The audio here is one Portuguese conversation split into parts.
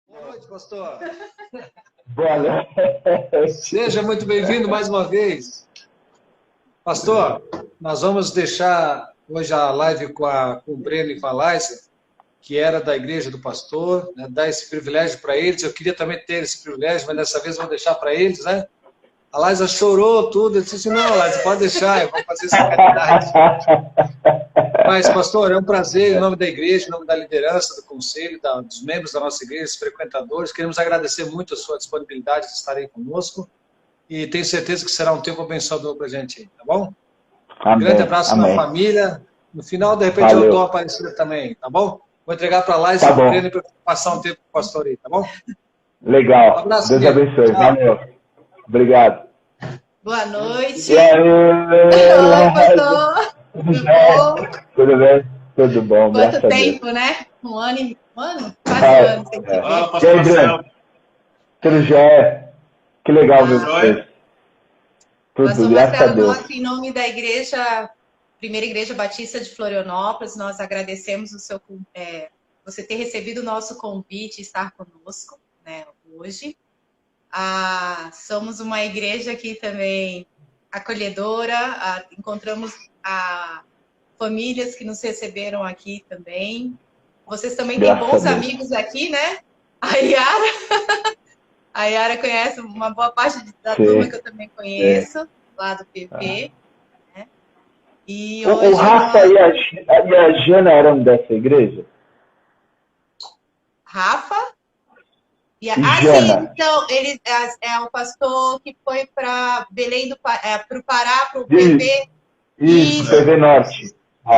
Boa noite, pastor. Boa noite. Seja muito bem-vindo mais uma vez. Pastor, nós vamos deixar hoje a live com o Breno e com a Laisa, que era da igreja do pastor, né, dar esse privilégio para eles. Eu queria também ter esse privilégio, mas dessa vez eu vou deixar para eles, né? A Laisa chorou tudo, eu disse assim, não, Laisa, pode deixar, eu vou fazer essa caridade. Mas, pastor, é um prazer, em nome da igreja, em nome da liderança, do conselho, dos membros da nossa igreja, dos frequentadores, queremos agradecer muito a sua disponibilidade de estar aí conosco e tenho certeza que será um tempo abençoador para a gente aí, tá bom? Amém, Um grande abraço amém. na família. No final, de repente, Valeu. eu dou uma aparecida também, tá bom? Vou entregar para a Laís Tá e bom. para passar um tempo com o pastor aí, tá bom? Legal. Um abraço, Deus querido. abençoe. Tchau. Valeu. Obrigado. Boa noite. E aí, Oi, Laisa? pastor. Tudo Tudo bem? bom? Tudo bem? Tudo bom, Quanto graças a Deus. tempo, né? Um ano? Quase um ano sem te ver. E aí, Breno? Tudo jóia? Que legal ver vocês. Tudo, Pastor graças a Marcelo, Deus. nós, em nome da igreja, Primeira Igreja Batista de Florianópolis, nós agradecemos você ter recebido o nosso convite e estar conosco, né, hoje. Somos uma igreja aqui também acolhedora, encontramos famílias que nos receberam aqui também. Vocês também têm bons amigos aqui, né? A Yara conhece uma boa parte da turma que eu também conheço, lá do PP. Né? E o Rafa e a Jana eram dessa igreja? Rafa? E Jana. Sim, então, ele é o pastor que foi para Belém para o Pará, para o PV. Isso, PV Norte.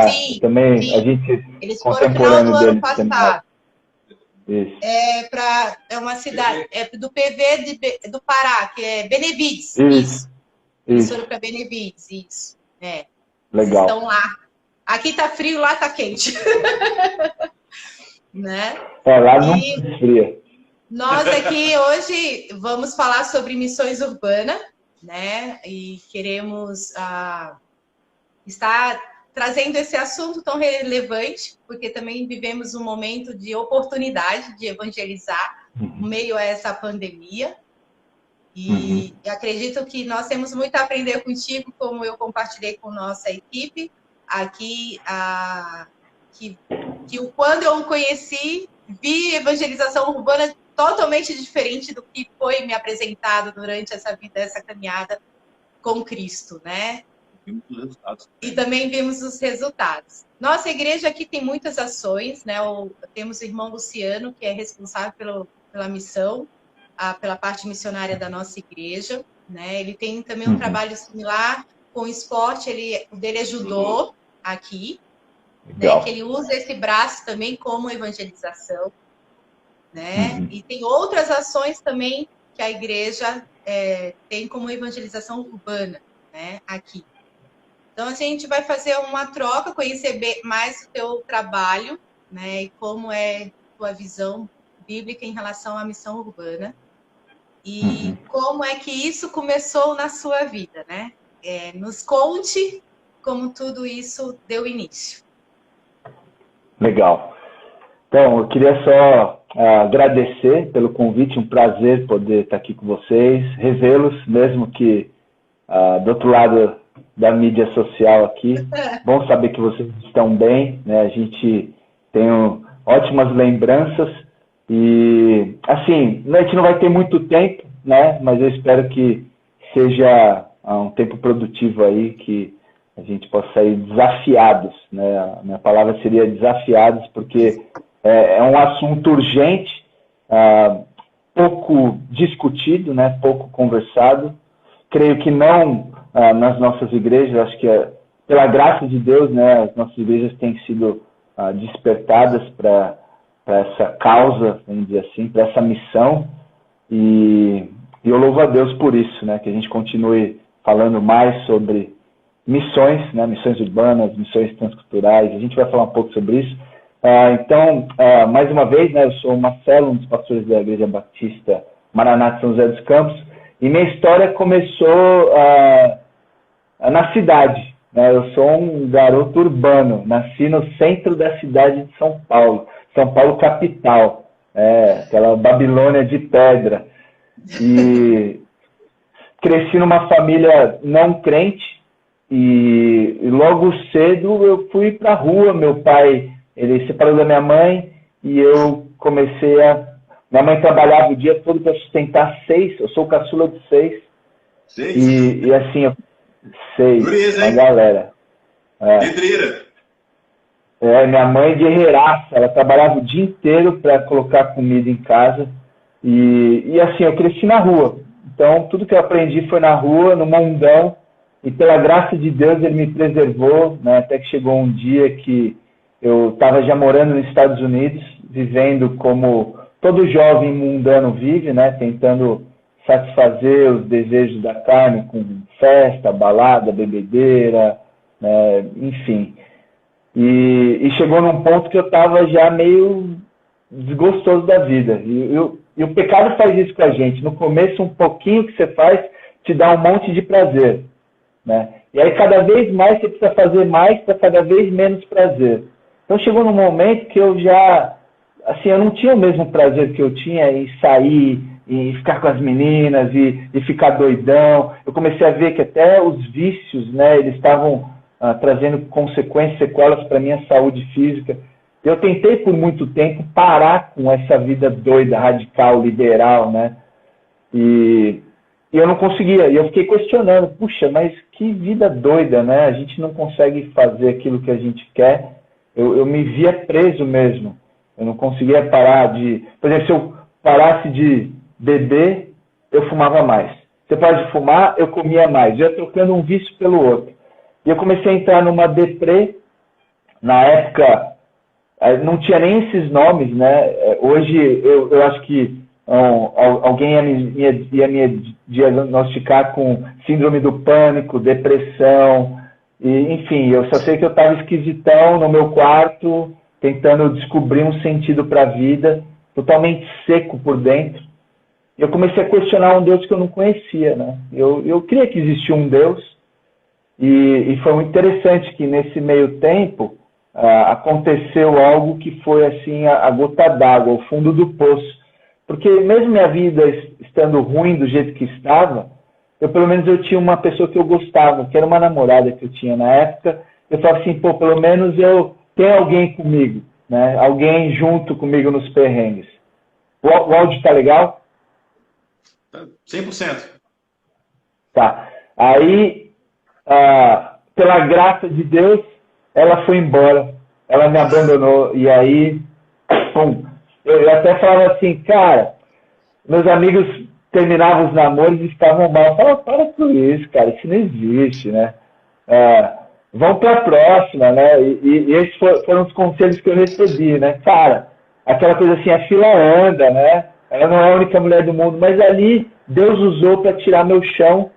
Sim, também sim. A gente Eles foram no final do ano passado. Isso. É uma cidade, do PV do Pará, que é Benevides. Isso. Eles foram para Benevides, isso. Legal. Eles estão lá. Aqui tá frio, lá tá quente. Né? Lá não esfria. Nós aqui hoje vamos falar sobre missões urbanas, né? E queremos estar trazendo esse assunto tão relevante, porque também vivemos um momento de oportunidade de evangelizar no meio a essa pandemia. E acredito que nós temos muito a aprender contigo, como eu compartilhei com nossa equipe aqui, que quando eu o conheci, vi evangelização urbana totalmente diferente do que foi me apresentado durante essa vida, essa caminhada com Cristo, né? E também vimos os resultados. Nossa igreja aqui tem muitas ações, né? Temos o irmão Luciano, que é responsável pela missão, pela parte missionária da nossa igreja, né? Ele tem também um trabalho similar com o esporte, o dele é judô aqui, né? Que ele usa esse braço também como evangelização, né? E tem outras ações também que a igreja tem como evangelização urbana, né? Aqui. Então, a gente vai fazer uma troca, conhecer mais o teu trabalho, né? E como é a tua visão bíblica em relação à missão urbana. E como é que isso começou na sua vida, né? Nos conte como tudo isso deu início. Legal. Então, eu queria só agradecer pelo convite, um prazer poder estar aqui com vocês, revê-los, mesmo que do outro lado da mídia social aqui. Bom saber que vocês estão bem, né? A gente tem ótimas lembranças e, assim, a gente não vai ter muito tempo, né? Mas eu espero que seja um tempo produtivo aí, que a gente possa sair desafiados, né? A minha palavra seria desafiados, porque é um assunto urgente, pouco discutido, né? Pouco conversado. Creio que não nas nossas igrejas, acho que pela graça de Deus, né, as nossas igrejas têm sido despertadas para essa causa, vamos dizer assim, para essa missão, e eu louvo a Deus por isso, né, que a gente continue falando mais sobre missões, né, missões urbanas, missões transculturais, a gente vai falar um pouco sobre isso. Então, mais uma vez, né, eu sou o Marcelo, um dos pastores da Igreja Batista Maranata São José dos Campos, e minha história começou na cidade, né? Eu sou um garoto urbano, nasci no centro da cidade de São Paulo capital. aquela Babilônia de pedra. E cresci numa família não crente e logo cedo eu fui para a rua. Meu pai, ele separou da minha mãe e eu comecei a... Minha mãe trabalhava o dia todo para sustentar 6, eu sou o caçula de 6. 6? E assim, 6, Dureza, uma hein? galera. Pedreira. Minha mãe guerreiraça, ela trabalhava o dia inteiro para colocar comida em casa. E assim, eu cresci na rua. Então, tudo que eu aprendi foi na rua, no mundão. E pela graça de Deus, ele me preservou, né? Até que chegou um dia que eu estava já morando nos Estados Unidos, vivendo como todo jovem mundano vive, né? Tentando satisfazer os desejos da carne com festa, balada, bebedeira, né? Enfim. E chegou num ponto que eu estava já meio desgostoso da vida. E o pecado faz isso com a gente. No começo, um pouquinho que você faz te dá um monte de prazer, né? E aí, cada vez mais, você precisa fazer mais para cada vez menos prazer. Então, chegou num momento que eu já... Assim, eu não tinha o mesmo prazer que eu tinha em sair, e ficar com as meninas, e ficar doidão. Eu comecei a ver que até os vícios, né, eles estavam trazendo consequências, sequelas para a minha saúde física. Eu tentei por muito tempo parar com essa vida doida, radical, liberal, né? E eu não conseguia. E eu fiquei questionando, puxa, mas que vida doida, né? A gente não consegue fazer aquilo que a gente quer. Eu me via preso mesmo. Eu não conseguia parar de... Por exemplo, se eu parasse de beber, eu fumava mais. Se eu parasse de fumar, eu comia mais. Eu ia trocando um vício pelo outro. E eu comecei a entrar numa deprê. Na época, não tinha nem esses nomes, né? Hoje, eu acho que alguém ia me diagnosticar com síndrome do pânico, depressão. E, enfim, eu só sei que eu estava esquisitão no meu quarto, tentando descobrir um sentido para a vida, totalmente seco por dentro. E eu comecei a questionar um Deus que eu não conhecia, né? Eu cria que existia um Deus. E foi muito interessante que nesse meio tempo aconteceu algo que foi assim a gota d'água, o fundo do poço. Porque mesmo minha vida estando ruim do jeito que estava, pelo menos eu tinha uma pessoa que eu gostava, que era uma namorada que eu tinha na época. Eu falava assim, pô, pelo menos eu tenho alguém comigo, né? Alguém junto comigo nos perrengues. O áudio tá legal? 100%. Tá. Aí, pela graça de Deus, ela foi embora. Ela me abandonou. E aí, pum. Eu até falava assim, cara, meus amigos terminavam os namoros e ficavam mal. Eu falava, para com isso, cara, isso não existe, né? Vamos para a próxima, né? E esses foram os conselhos que eu recebi, né? Cara, aquela coisa assim, a fila anda, né? Ela não é a única mulher do mundo, mas ali Deus usou para tirar meu chão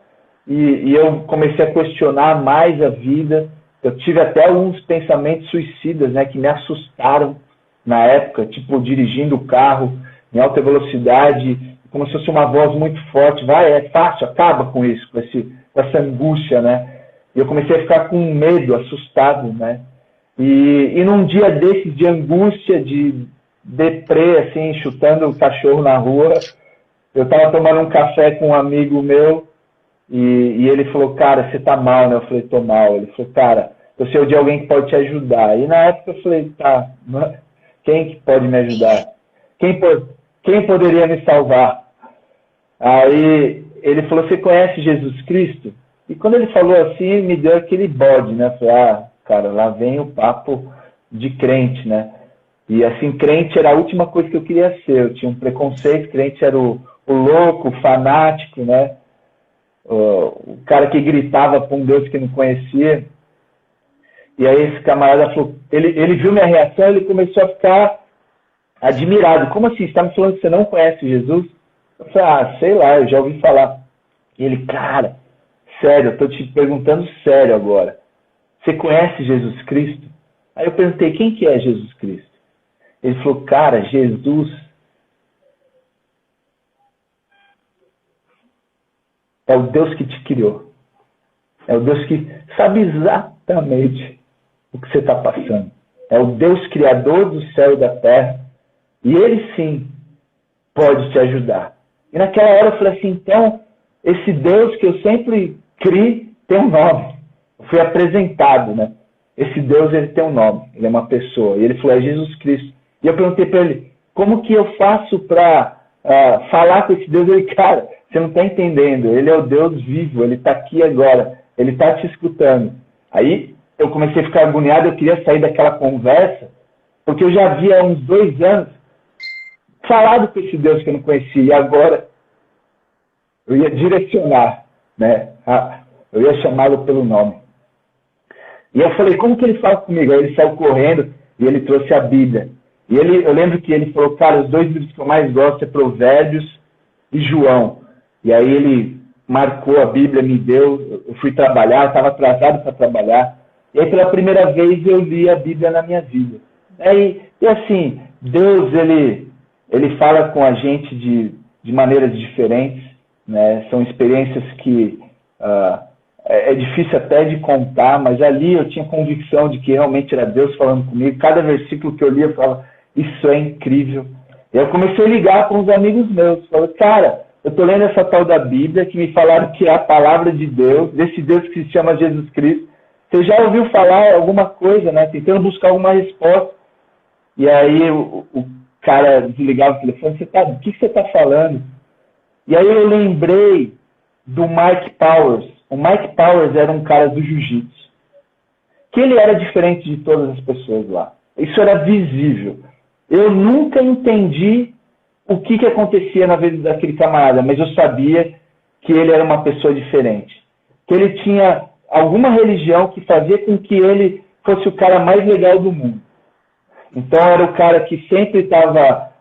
e eu comecei a questionar mais a vida. Eu tive até alguns pensamentos suicidas, né? Que me assustaram na época, tipo dirigindo o carro em alta velocidade, como se fosse uma voz muito forte, vai, é fácil, acaba com isso, com essa angústia, né? E eu comecei a ficar com medo, assustado, né? E num dia desses de angústia, de deprê, assim, chutando o cachorro na rua, eu estava tomando um café com um amigo meu e ele falou, cara, você tá mal, né? Eu falei, tô mal. Ele falou, cara, eu sei de alguém que pode te ajudar. E na época eu falei, tá, quem que pode me ajudar? Quem poderia me salvar? Aí ele falou, você conhece Jesus Cristo? E quando ele falou assim, me deu aquele bode, né? Eu falei, cara, lá vem o papo de crente, né? E assim, crente era a última coisa que eu queria ser. Eu tinha um preconceito, crente era o louco, o fanático, né? O cara que gritava para um Deus que não conhecia. E aí esse camarada falou, ele viu minha reação, ele começou a ficar admirado. Como assim? Você está me falando que você não conhece Jesus? Eu falei, sei lá, eu já ouvi falar. E ele, cara, sério, eu estou te perguntando sério agora. Você conhece Jesus Cristo? Aí eu perguntei, quem que é Jesus Cristo? Ele falou, cara, Jesus é o Deus que te criou. É o Deus que sabe exatamente o que você está passando. É o Deus criador do céu e da terra. E ele sim pode te ajudar. E naquela hora eu falei assim, então, esse Deus que eu sempre criei tem um nome. Eu fui apresentado, né? Esse Deus, ele tem um nome, ele é uma pessoa. E ele falou, é Jesus Cristo. E eu perguntei para ele, como que eu faço para falar com esse Deus? Ele, cara, você não está entendendo, ele é o Deus vivo, ele está aqui agora, ele está te escutando. Aí eu comecei a ficar agoniado, eu queria sair daquela conversa, porque eu já havia há uns 2 anos falado com esse Deus que eu não conhecia, e agora eu ia direcionar, né? Eu ia chamá-lo pelo nome. E eu falei, como que ele fala comigo? Aí ele saiu correndo e ele trouxe a Bíblia. E eu lembro que ele falou, cara, os 2 livros que eu mais gosto é Provérbios e João. E aí ele marcou a Bíblia, me deu, eu fui trabalhar, estava atrasado para trabalhar. E aí pela primeira vez eu li a Bíblia na minha vida. E assim, Deus, ele fala com a gente de maneiras diferentes, né? São experiências que é difícil até de contar, mas ali eu tinha convicção de que realmente era Deus falando comigo. Cada versículo que eu lia eu falava, isso é incrível. E eu comecei a ligar com os amigos meus. Falei, cara, eu estou lendo essa tal da Bíblia, que me falaram que é a palavra de Deus, desse Deus que se chama Jesus Cristo. Você já ouviu falar alguma coisa, né? Tentando buscar alguma resposta. E aí o cara desligava o telefone, o que você está falando? E aí eu lembrei do Mike Powers. O Mike Powers era um cara do jiu-jitsu. Que ele era diferente de todas as pessoas lá. Isso era visível. Eu nunca entendi o que acontecia na vida daquele camarada, mas eu sabia que ele era uma pessoa diferente. Que ele tinha alguma religião que fazia com que ele fosse o cara mais legal do mundo. Então era o cara que sempre estava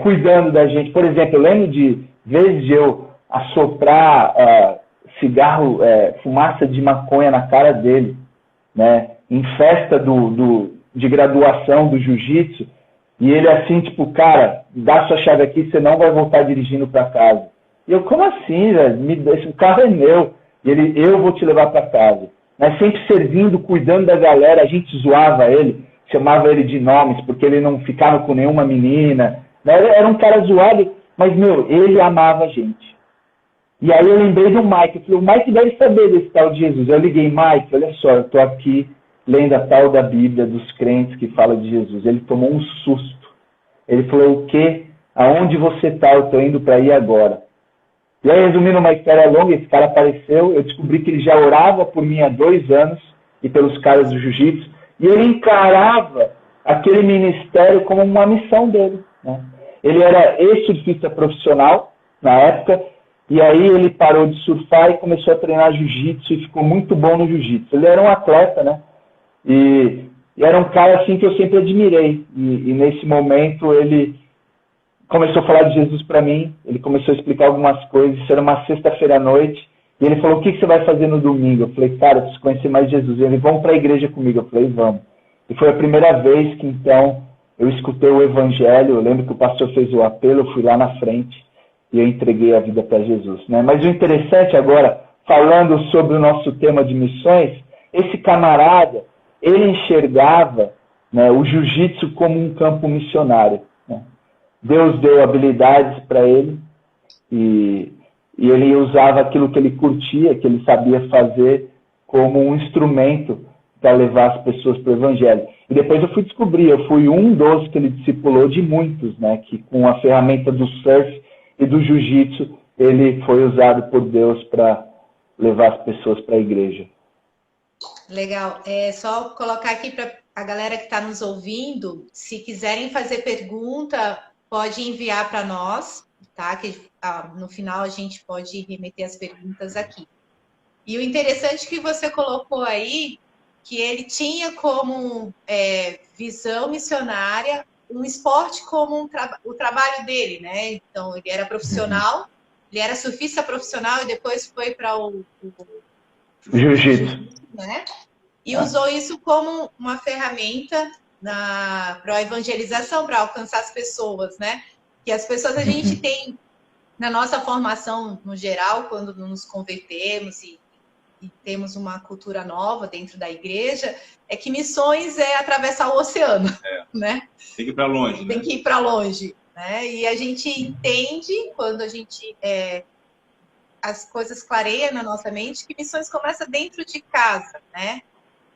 cuidando da gente. Por exemplo, eu lembro de vezes de eu assoprar cigarro, fumaça de maconha na cara dele, né? Em festa de graduação do jiu-jitsu, e ele assim, tipo, cara, dá sua chave aqui, você não vai voltar dirigindo para casa. E eu, como assim, velho? O carro é meu, e ele, eu vou te levar para casa. Mas sempre servindo, cuidando da galera, a gente zoava ele, chamava ele de nomes, porque ele não ficava com nenhuma menina, né? Era um cara zoado, mas, meu, ele amava a gente. E aí eu lembrei do Mike, eu falei, o Mike deve saber desse tal de Jesus. Eu liguei, Mike, olha só, eu estou aqui lendo a tal da Bíblia dos crentes que fala de Jesus. Ele tomou um susto. Ele falou, o quê? Aonde você está? Eu estou indo para aí agora. E aí, resumindo uma história longa, esse cara apareceu, eu descobri que ele já orava por mim há 2 anos e pelos caras do jiu-jitsu, e ele encarava aquele ministério como uma missão dele, né? Ele era ex-surfista profissional na época, e aí ele parou de surfar e começou a treinar jiu-jitsu e ficou muito bom no jiu-jitsu. Ele era um atleta, né? E era um cara assim que eu sempre admirei. E nesse momento ele começou a falar de Jesus para mim, ele começou a explicar algumas coisas. Isso era uma sexta-feira à noite, e ele falou, o que você vai fazer no domingo? Eu falei, cara, eu preciso conhecer mais Jesus. E ele, vamos para a igreja comigo. Eu falei, vamos. E foi a primeira vez que então eu escutei o evangelho. Eu lembro que o pastor fez o apelo, eu fui lá na frente e eu entreguei a vida para Jesus, né? Mas o interessante agora, falando sobre o nosso tema de missões, esse camarada, ele enxergava, né, o jiu-jitsu como um campo missionário, né? Deus deu habilidades para ele e ele usava aquilo que ele curtia, que ele sabia fazer, como um instrumento para levar as pessoas para o evangelho. E depois eu fui descobrir, eu fui um dos que ele discipulou de muitos, né, que com a ferramenta do surf e do jiu-jitsu, ele foi usado por Deus para levar as pessoas para a igreja. Legal. É só colocar aqui para a galera que está nos ouvindo, se quiserem fazer pergunta, pode enviar para nós, tá? Que no final a gente pode remeter as perguntas aqui. E o interessante que você colocou aí, que ele tinha como visão missionária um esporte como o trabalho dele, né? Então, ele era profissional, ele era surfista profissional e depois foi para o jiu-jitsu, né? E usou isso como uma ferramenta para a evangelização, para alcançar as pessoas, né? Que as pessoas a gente tem na nossa formação no geral, quando nos convertemos e e temos uma cultura nova dentro da igreja, é que missões é atravessar o oceano, né? Tem que ir para longe, né? Tem que ir para longe, né? E a gente entende, quando a gente as coisas clareiam na nossa mente, que missões começam dentro de casa, né?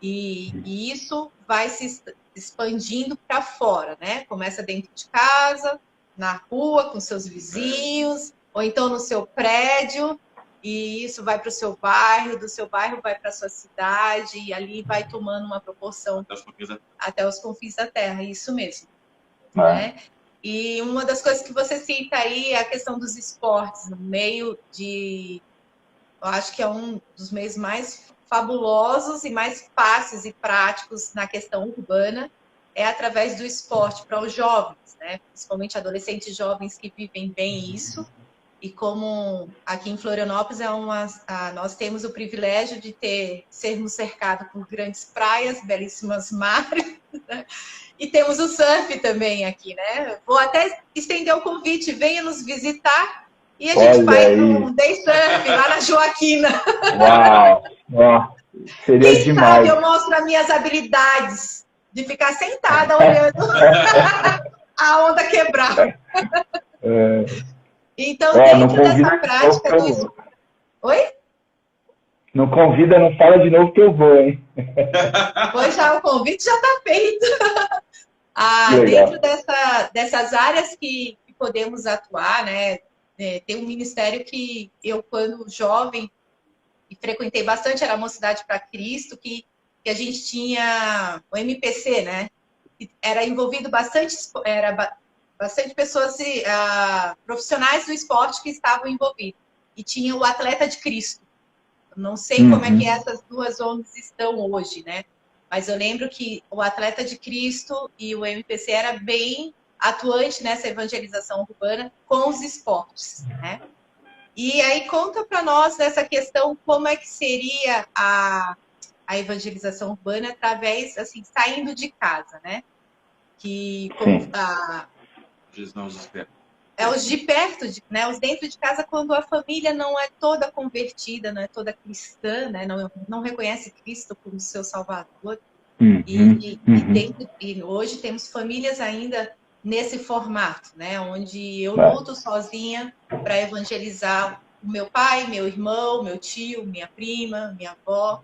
E isso vai se expandindo para fora, né? Começa dentro de casa, na rua, com seus vizinhos, ou então no seu prédio, e isso vai para o seu bairro, do seu bairro vai para a sua cidade, e ali vai tomando uma proporção até os confins da terra, isso mesmo. Né? E uma das coisas que você cita aí é a questão dos esportes, no meio de... Eu acho que é um dos meios mais fabulosos e mais fáceis e práticos na questão urbana, é através do esporte para os jovens, né? Principalmente adolescentes jovens que vivem bem isso. E como aqui em Florianópolis nós temos o privilégio de sermos cercados por grandes praias, belíssimas mares, né? E temos o surf também aqui, né? Vou até estender o convite, venha nos visitar e a gente vai para um day surf lá na Joaquina. Uau! Seria Quem demais. sabe eu mostro as minhas habilidades de ficar sentada olhando a onda quebrar. Então, dentro dessa prática do... Oi? Não convida, não fala de novo que eu vou, hein? Pois já, o convite já está feito. Dentro dessas áreas que podemos atuar, né? Tem um ministério que eu, quando jovem, e frequentei bastante, era a Mocidade para Cristo, que a gente tinha o MPC, né? Era envolvido bastante pessoas, profissionais do esporte que estavam envolvidos. E tinha o Atleta de Cristo. Não sei como é que essas duas ONGs estão hoje, né? Mas eu lembro que o Atleta de Cristo e o MPC era bem atuante nessa evangelização urbana com os esportes, né? E aí conta para nós nessa questão como é que seria a evangelização urbana através, assim, saindo de casa, né? Que os de perto, né? Os dentro de casa, quando a família não é toda convertida, não é toda cristã, né? Não reconhece Cristo como seu Salvador. E hoje temos famílias ainda nesse formato, né? Onde eu luto sozinha para evangelizar o meu pai, meu irmão, meu tio, minha prima, minha avó.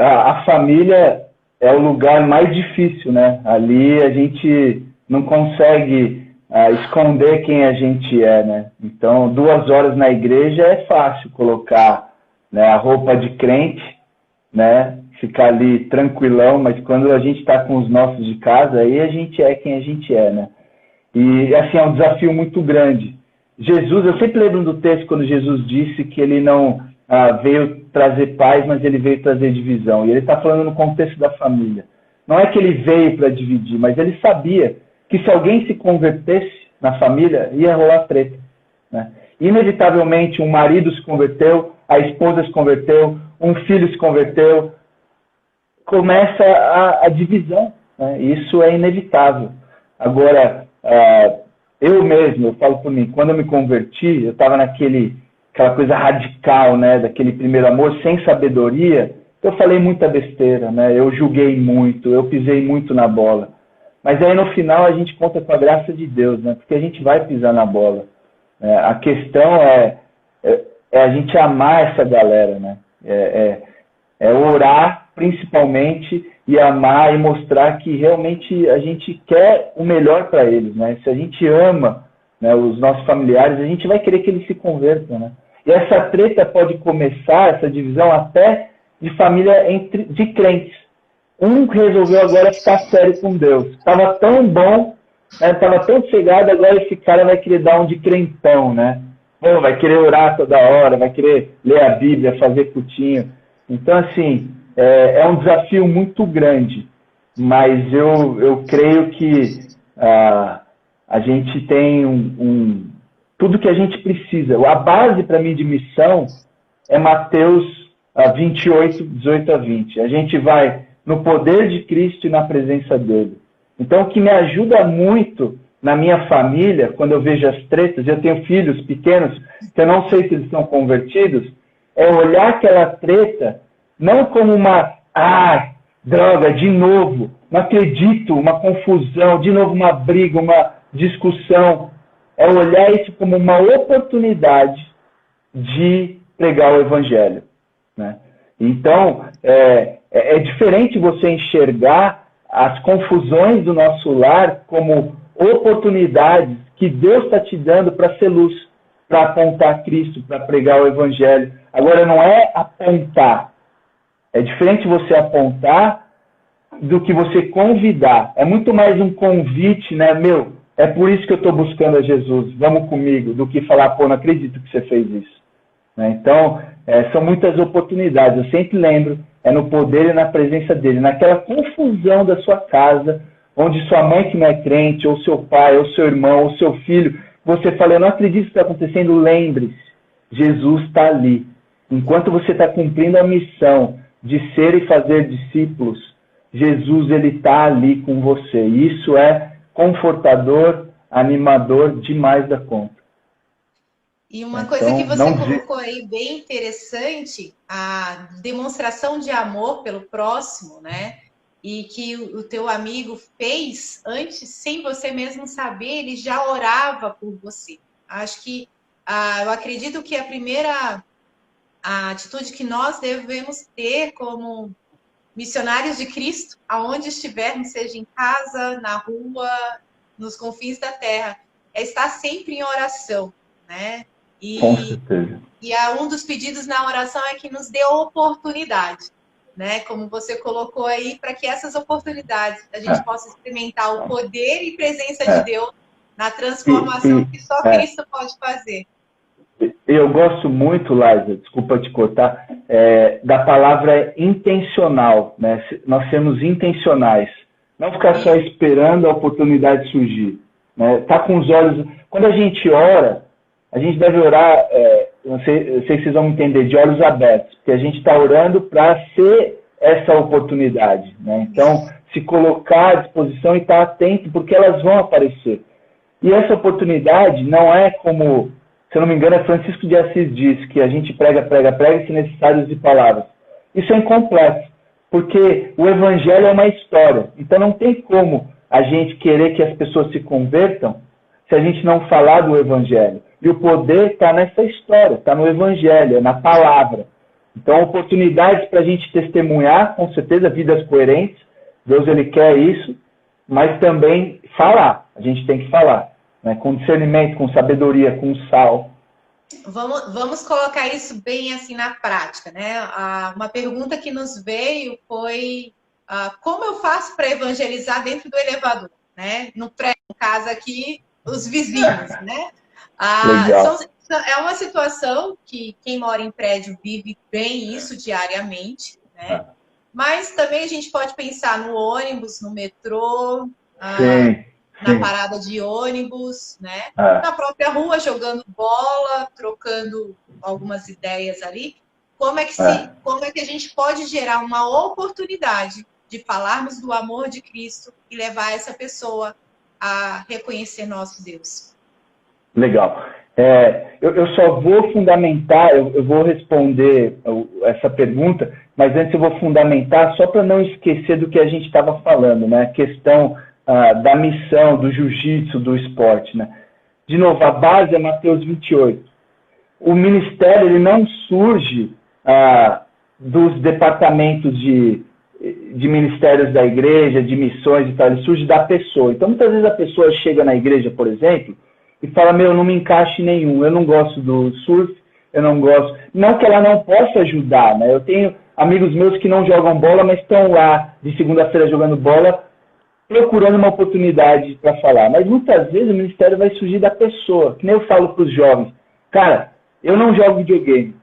A família é o lugar mais difícil, né? Ali a gente não consegue esconder quem a gente é, né? Então, 2 horas na igreja é fácil colocar, né, a roupa de crente, né? Ficar ali tranquilão, mas quando a gente está com os nossos de casa, aí a gente é quem a gente é, né? E, assim, é um desafio muito grande. Jesus, eu sempre lembro do texto quando Jesus disse que ele não veio trazer paz, mas ele veio trazer divisão. E ele está falando no contexto da família. Não é que ele veio para dividir, mas ele sabia que se alguém se convertesse na família, ia rolar treta, né? Inevitavelmente, um marido se converteu, a esposa se converteu, um filho se converteu, começa a divisão, né? Isso é inevitável. Agora, eu falo por mim, quando eu me converti, eu estava aquela coisa radical, né, daquele primeiro amor, sem sabedoria, eu falei muita besteira, né? Eu julguei muito, eu pisei muito na bola. Mas aí no final a gente conta com a graça de Deus, né? Porque a gente vai pisar na bola. A questão é a gente amar essa galera, né? Orar principalmente e amar e mostrar que realmente a gente quer o melhor para eles, né? Se a gente ama, né, os nossos familiares, a gente vai querer que eles se convertam, né? E essa treta pode começar, essa divisão até de família de crentes. Um resolveu agora ficar sério com Deus. Estava tão bom, estava tão chegado, agora esse cara vai querer dar um de crentão, né? Vai querer orar toda hora, vai querer ler a Bíblia, fazer cultinho. Então, assim, é um desafio muito grande. Mas eu creio que a gente tem tudo que a gente precisa. A base, para mim, de missão é Mateus 28, 18 a 20. A gente vai no poder de Cristo e na presença dele. Então, o que me ajuda muito na minha família, quando eu vejo as tretas, eu tenho filhos pequenos, que eu não sei se eles são convertidos, é olhar aquela treta não como uma, droga, de novo, não acredito, uma confusão, de novo uma briga, uma discussão. É olhar isso como uma oportunidade de pregar o evangelho, né? Então, é diferente você enxergar as confusões do nosso lar como oportunidades que Deus está te dando para ser luz, para apontar Cristo, para pregar o evangelho. Agora, não é apontar. É diferente você apontar do que você convidar. É muito mais um convite, né? É por isso que eu estou buscando a Jesus, vamos comigo, do que falar, pô, não acredito que você fez isso. Né? Então, são muitas oportunidades. Eu sempre lembro, é no poder e na presença dele, naquela confusão da sua casa, onde sua mãe que não é crente, ou seu pai, ou seu irmão, ou seu filho, você fala, eu não acredito que está acontecendo, lembre-se, Jesus está ali. Enquanto você está cumprindo a missão de ser e fazer discípulos, Jesus ele está ali com você. E isso é confortador, animador demais da conta. E uma coisa que você colocou aí bem interessante, a demonstração de amor pelo próximo, né? E que o teu amigo fez antes, sem você mesmo saber, ele já orava por você. Acho que, eu acredito que a primeira atitude que nós devemos ter como missionários de Cristo, aonde estivermos, seja em casa, na rua, nos confins da terra, é estar sempre em oração, né? Com certeza. E um dos pedidos na oração é que nos dê oportunidade, né? Como você colocou aí, para que essas oportunidades a gente possa experimentar o poder e presença de Deus na transformação que só Cristo pode fazer. Eu gosto muito, Liza, desculpa te cortar, da palavra intencional, né? Nós sermos intencionais. Não ficar só esperando a oportunidade surgir. Né? Tá com os olhos... Quando a gente ora, a gente deve orar, eu sei que vocês vão entender, de olhos abertos, porque a gente está orando para ser essa oportunidade. Né? Então, se colocar à disposição e estar atento, porque elas vão aparecer. E essa oportunidade não é como, se eu não me engano, é Francisco de Assis diz, que a gente prega, e se necessário de palavras. Isso é incompleto, porque o evangelho é uma história. Então, não tem como a gente querer que as pessoas se convertam se a gente não falar do evangelho. E o poder está nessa história, está no evangelho, é na palavra. Então, oportunidades para a gente testemunhar, com certeza, vidas coerentes. Deus, ele quer isso, mas também falar. A gente tem que falar, né? Com discernimento, com sabedoria, com sal. Vamos colocar isso bem assim na prática, né? Uma pergunta que nos veio foi como eu faço para evangelizar dentro do elevador, né? No prédio, no caso aqui, os vizinhos, né? É uma situação que quem mora em prédio vive bem isso diariamente, né? Mas também a gente pode pensar no ônibus, no metrô, na parada de ônibus, né? Na própria rua, jogando bola, trocando algumas ideias ali. Como é que a gente pode gerar uma oportunidade de falarmos do amor de Cristo e levar essa pessoa a reconhecer nosso Deus? Legal. Eu só vou fundamentar, eu vou responder essa pergunta, mas antes eu vou fundamentar só para não esquecer do que a gente estava falando, né? A questão da missão, do jiu-jitsu, do esporte, né? De novo, a base é Mateus 28. O ministério ele não surge dos departamentos de ministérios da igreja, de missões e tal, ele surge da pessoa. Então, muitas vezes a pessoa chega na igreja, por exemplo, e fala, não me encaixe em nenhum, eu não gosto do surf, eu não gosto... Não que ela não possa ajudar, né? Eu tenho amigos meus que não jogam bola, mas estão lá de segunda-feira jogando bola, procurando uma oportunidade para falar. Mas muitas vezes o ministério vai surgir da pessoa, que nem eu falo para os jovens. Cara, eu não jogo videogame,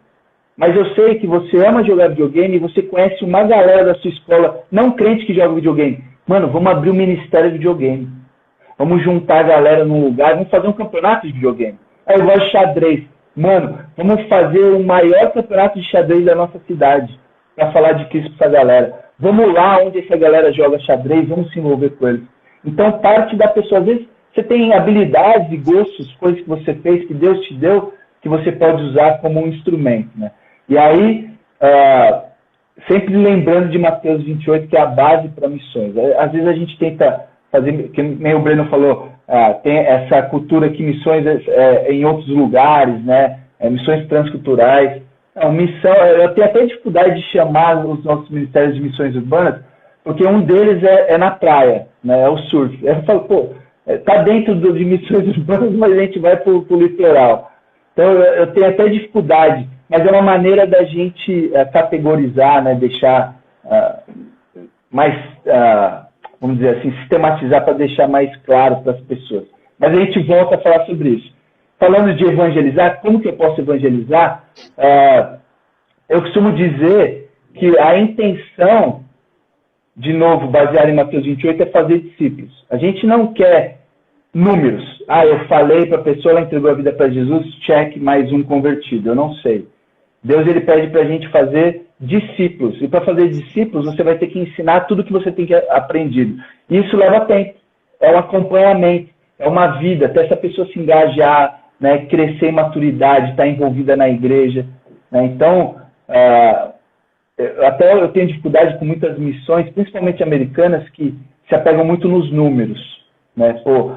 mas eu sei que você ama jogar videogame e você conhece uma galera da sua escola não crente que joga videogame. Mano, vamos abrir um ministério de videogame. Vamos juntar a galera num lugar, vamos fazer um campeonato de videogame. Aí eu gosto de xadrez. Mano, vamos fazer o maior campeonato de xadrez da nossa cidade para falar de Cristo para essa galera. Vamos lá onde essa galera joga xadrez, vamos se envolver com eles. Então, parte da pessoa, às vezes, Você tem habilidades e gostos, coisas que você fez, que Deus te deu, que você pode usar como um instrumento, né? E aí, sempre lembrando de Mateus 28, que é a base para missões. Às vezes a gente tenta fazer, que nem o Breno falou, tem essa cultura que missões em outros lugares, né? Missões transculturais. Não, missão, eu tenho até dificuldade de chamar os nossos ministérios de missões urbanas, porque um deles é na praia, né? É o surf. Eu falo, pô, tá dentro de missões urbanas, mas a gente vai para o litoral. Então eu tenho até dificuldade, mas é uma maneira da gente categorizar, né? Deixar mais, vamos dizer assim, sistematizar para deixar mais claro para as pessoas. Mas a gente volta a falar sobre isso. Falando de evangelizar, como que eu posso evangelizar? Eu costumo dizer que a intenção, de novo, baseada em Mateus 28, é fazer discípulos. A gente não quer números. Eu falei para a pessoa, ela entregou a vida para Jesus, cheque, mais um convertido. Eu não sei. Deus, ele pede para a gente fazer discípulos. E para fazer discípulos, você vai ter que ensinar tudo que você tem aprendido. E isso leva tempo. É um acompanhamento. É uma vida. Até essa pessoa se engajar, né, crescer em maturidade, estar envolvida na igreja. Né? Então, até eu tenho dificuldade com muitas missões, principalmente americanas, que se apegam muito nos números. Né? Pô,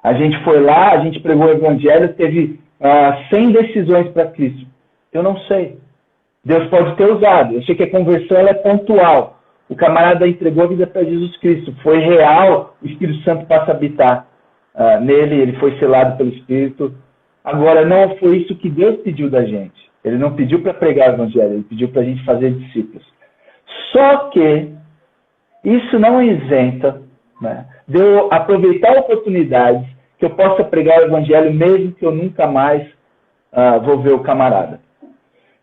a gente foi lá, a gente pregou o evangelho, teve 100 decisões para Cristo. Eu não sei. Deus pode ter usado. Eu sei que a conversão ela é pontual. O camarada entregou a vida para Jesus Cristo. Foi real, o Espírito Santo passa a habitar nele, ele foi selado pelo Espírito. Agora, não foi isso que Deus pediu da gente. Ele não pediu para pregar o evangelho, ele pediu para a gente fazer discípulos. Só que isso não isenta, né, de eu aproveitar oportunidades que eu possa pregar o evangelho mesmo que eu nunca mais vou ver o camarada.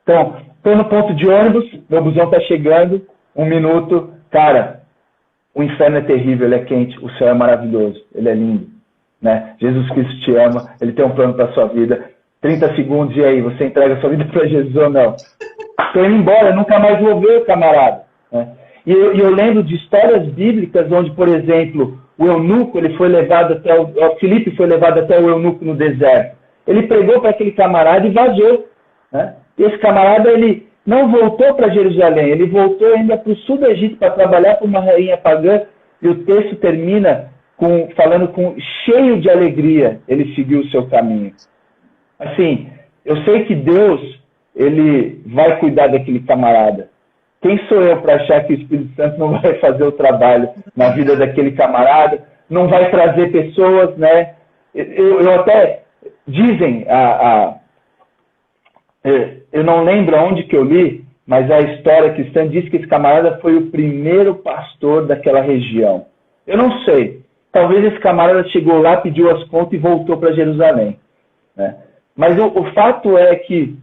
Então, estou no ponto de ônibus, meu busão está chegando, 1 minuto, cara, o inferno é terrível, ele é quente, o céu é maravilhoso, ele é lindo. Né? Jesus Cristo te ama, ele tem um plano para a sua vida. 30 segundos, e aí, você entrega a sua vida para Jesus ou não? Estou indo embora, nunca mais vou ver o camarada. Né? E eu lembro de histórias bíblicas onde, por exemplo, o eunuco, ele foi levado até Filipe foi levado até o eunuco no deserto. Ele pregou para aquele camarada e vazou. Né? E esse camarada, ele não voltou para Jerusalém, ele voltou ainda para o sul do Egito para trabalhar para uma rainha pagã, e o texto termina falando cheio de alegria, ele seguiu o seu caminho. Assim, eu sei que Deus, ele vai cuidar daquele camarada. Quem sou eu para achar que o Espírito Santo não vai fazer o trabalho na vida daquele camarada, não vai trazer pessoas, né? Eu até, dizem, eu não lembro aonde que eu li, mas a história cristã diz que esse camarada foi o primeiro pastor daquela região. Eu não sei. Talvez esse camarada chegou lá, pediu as contas e voltou para Jerusalém. Né? Mas o fato é que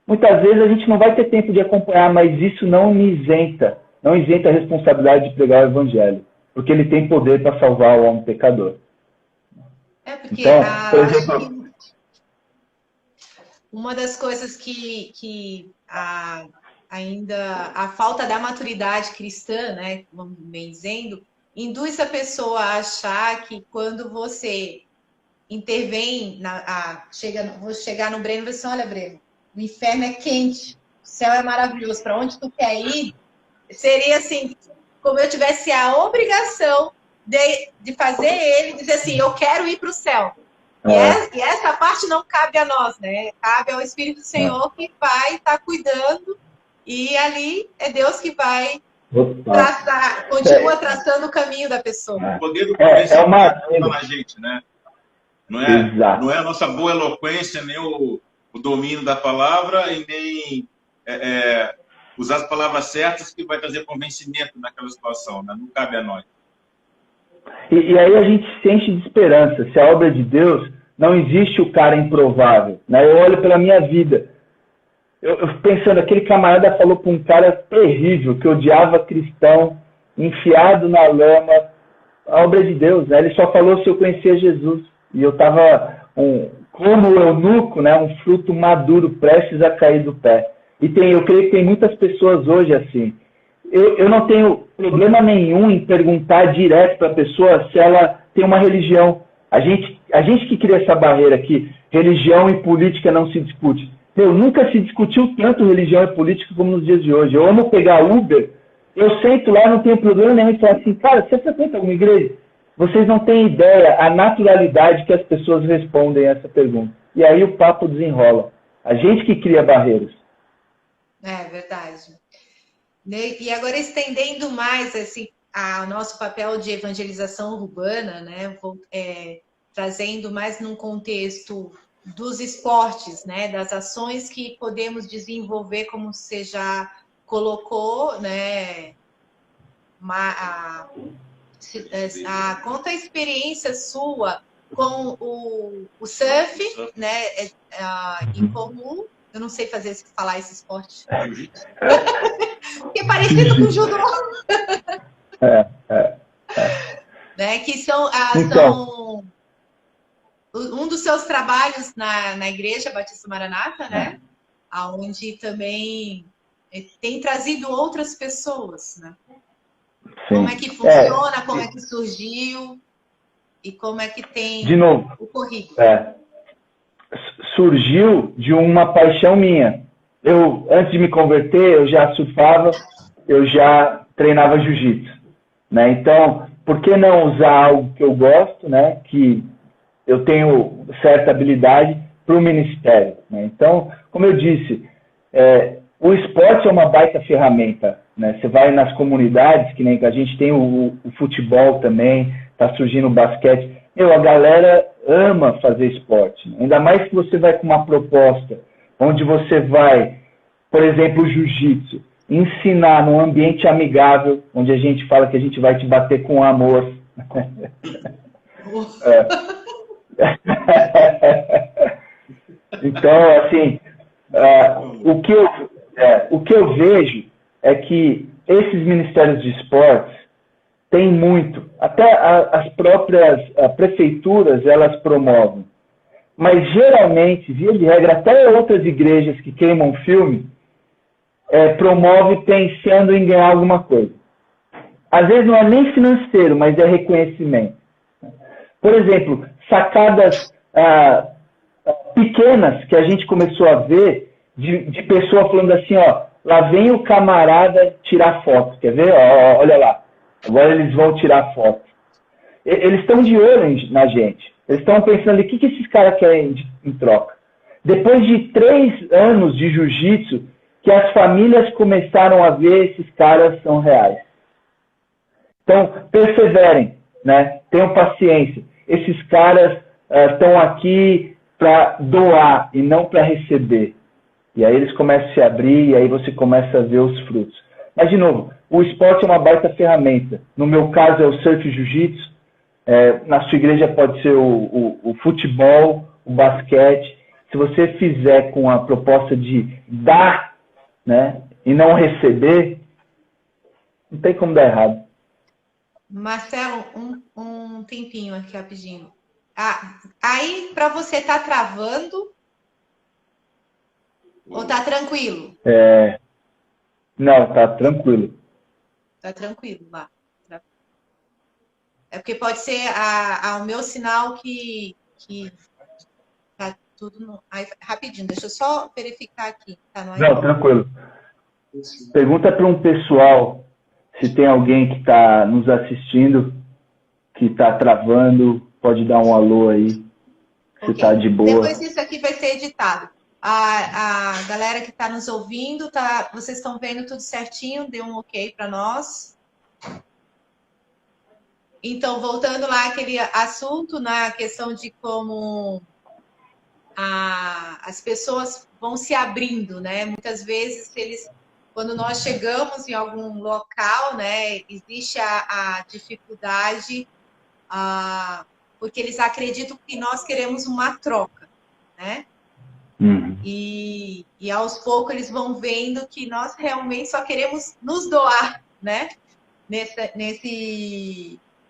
muitas vezes a gente não vai ter tempo de acompanhar, mas isso não isenta a responsabilidade de pregar o evangelho, porque ele tem poder para salvar o homem pecador. Porque então, por exemplo, uma das coisas que ainda a falta da maturidade cristã, né, vamos bem dizendo, induz a pessoa a achar que quando você intervém, vou chegar no Breno e dizer assim, olha, Breno, o inferno é quente, o céu é maravilhoso, para onde tu quer ir? Seria assim, como eu tivesse a obrigação de fazer ele dizer assim, eu quero ir para o céu. E essa parte não cabe a nós, né? Cabe ao Espírito do Senhor que vai estar cuidando, e ali é Deus que vai traçar, continua traçando o caminho da pessoa. O poder do convencimento na gente, né? Não é a nossa boa eloquência, nem o domínio da palavra, e nem usar as palavras certas que vai trazer convencimento naquela situação, né? Não cabe a nós. E aí a gente se enche de esperança. Se a obra é de Deus, não existe o cara improvável. Né? Eu olho pela minha vida. Eu pensando, aquele camarada falou para um cara terrível, que odiava cristão, enfiado na lama. A obra é de Deus, né? Ele só falou se eu conhecia Jesus. E eu estava, como o eunuco, né? Um fruto maduro, prestes a cair do pé. E eu creio que tem muitas pessoas hoje assim. Eu não tenho problema nenhum em perguntar direto para a pessoa se ela tem uma religião. A gente que cria essa barreira aqui, religião e política não se discute. Nunca se discutiu tanto religião e política como nos dias de hoje. Eu amo pegar Uber, eu sento lá, não tenho problema nenhum, e falo assim, cara, você frequenta alguma igreja? Vocês não têm ideia a naturalidade que as pessoas respondem a essa pergunta. E aí o papo desenrola. A gente que cria barreiras. É verdade. E agora, estendendo mais assim, o nosso papel de evangelização urbana, né? Trazendo mais num contexto dos esportes, né? Das ações que podemos desenvolver, como você já colocou, né? Conta a experiência sua com o surf, né? Em comum. Eu não sei falar esse esporte. Que é parecido com o judô. Né? Que são um dos seus trabalhos na Igreja Batista Maranata, né? Onde também tem trazido outras pessoas, né? Sim. Como é que funciona, como é que surgiu e como é que tem ocorrido? Surgiu de uma paixão minha. Antes de me converter, eu já surfava, eu já treinava jiu-jitsu, né? Então, por que não usar algo que eu gosto, né? Que eu tenho certa habilidade para o ministério, né? Então, como eu disse, o esporte é uma baita ferramenta, né? Você vai nas comunidades, que nem a gente tem o futebol também, está surgindo o basquete. A galera ama fazer esporte, né? Ainda mais que você vai com uma proposta onde você vai, por exemplo, o jiu-jitsu, ensinar num ambiente amigável, onde a gente fala que a gente vai te bater com amor. Então, assim, o que eu vejo é que esses ministérios de esportes têm muito, até as próprias prefeituras, elas promovem. Mas, geralmente, via de regra, até outras igrejas que queimam filme, promove pensando em ganhar alguma coisa. Às vezes não é nem financeiro, mas é reconhecimento. Por exemplo, sacadas pequenas que a gente começou a ver de pessoa falando assim, lá vem o camarada tirar foto, quer ver? Olha lá, agora eles vão tirar foto. Eles estão de olho na gente. Eles estão pensando, o que esses caras querem em troca? Depois de 3 anos de jiu-jitsu, que as famílias começaram a ver esses caras são reais. Então, perseverem, né? Tenham paciência. Esses caras estão aqui para doar e não para receber. E aí eles começam a se abrir e aí você começa a ver os frutos. Mas, de novo, o esporte é uma baita ferramenta. No meu caso é o surf e jiu-jitsu. Na sua igreja pode ser o futebol, o basquete. Se você fizer com a proposta de dar, né, e não receber, não tem como dar errado. Marcelo, um tempinho aqui rapidinho. Aí, para você, tá travando ou tá tranquilo? Não, tá tranquilo. Tá tranquilo lá. É porque pode ser o meu sinal que tá tudo rapidinho, deixa eu só verificar aqui. Tá no Não, tranquilo. Pergunta para um pessoal se tem alguém que está nos assistindo, que está travando, pode dar um alô aí, se está de boa. Depois isso aqui vai ser editado. A galera que está nos ouvindo, vocês estão vendo tudo certinho? Dê um ok para nós. Então, voltando lá àquele assunto, na questão de como as pessoas vão se abrindo, né? Muitas vezes, quando nós chegamos em algum local, né, existe a dificuldade, porque eles acreditam que nós queremos uma troca, né? Uhum. E aos poucos eles vão vendo que nós realmente só queremos nos doar, né?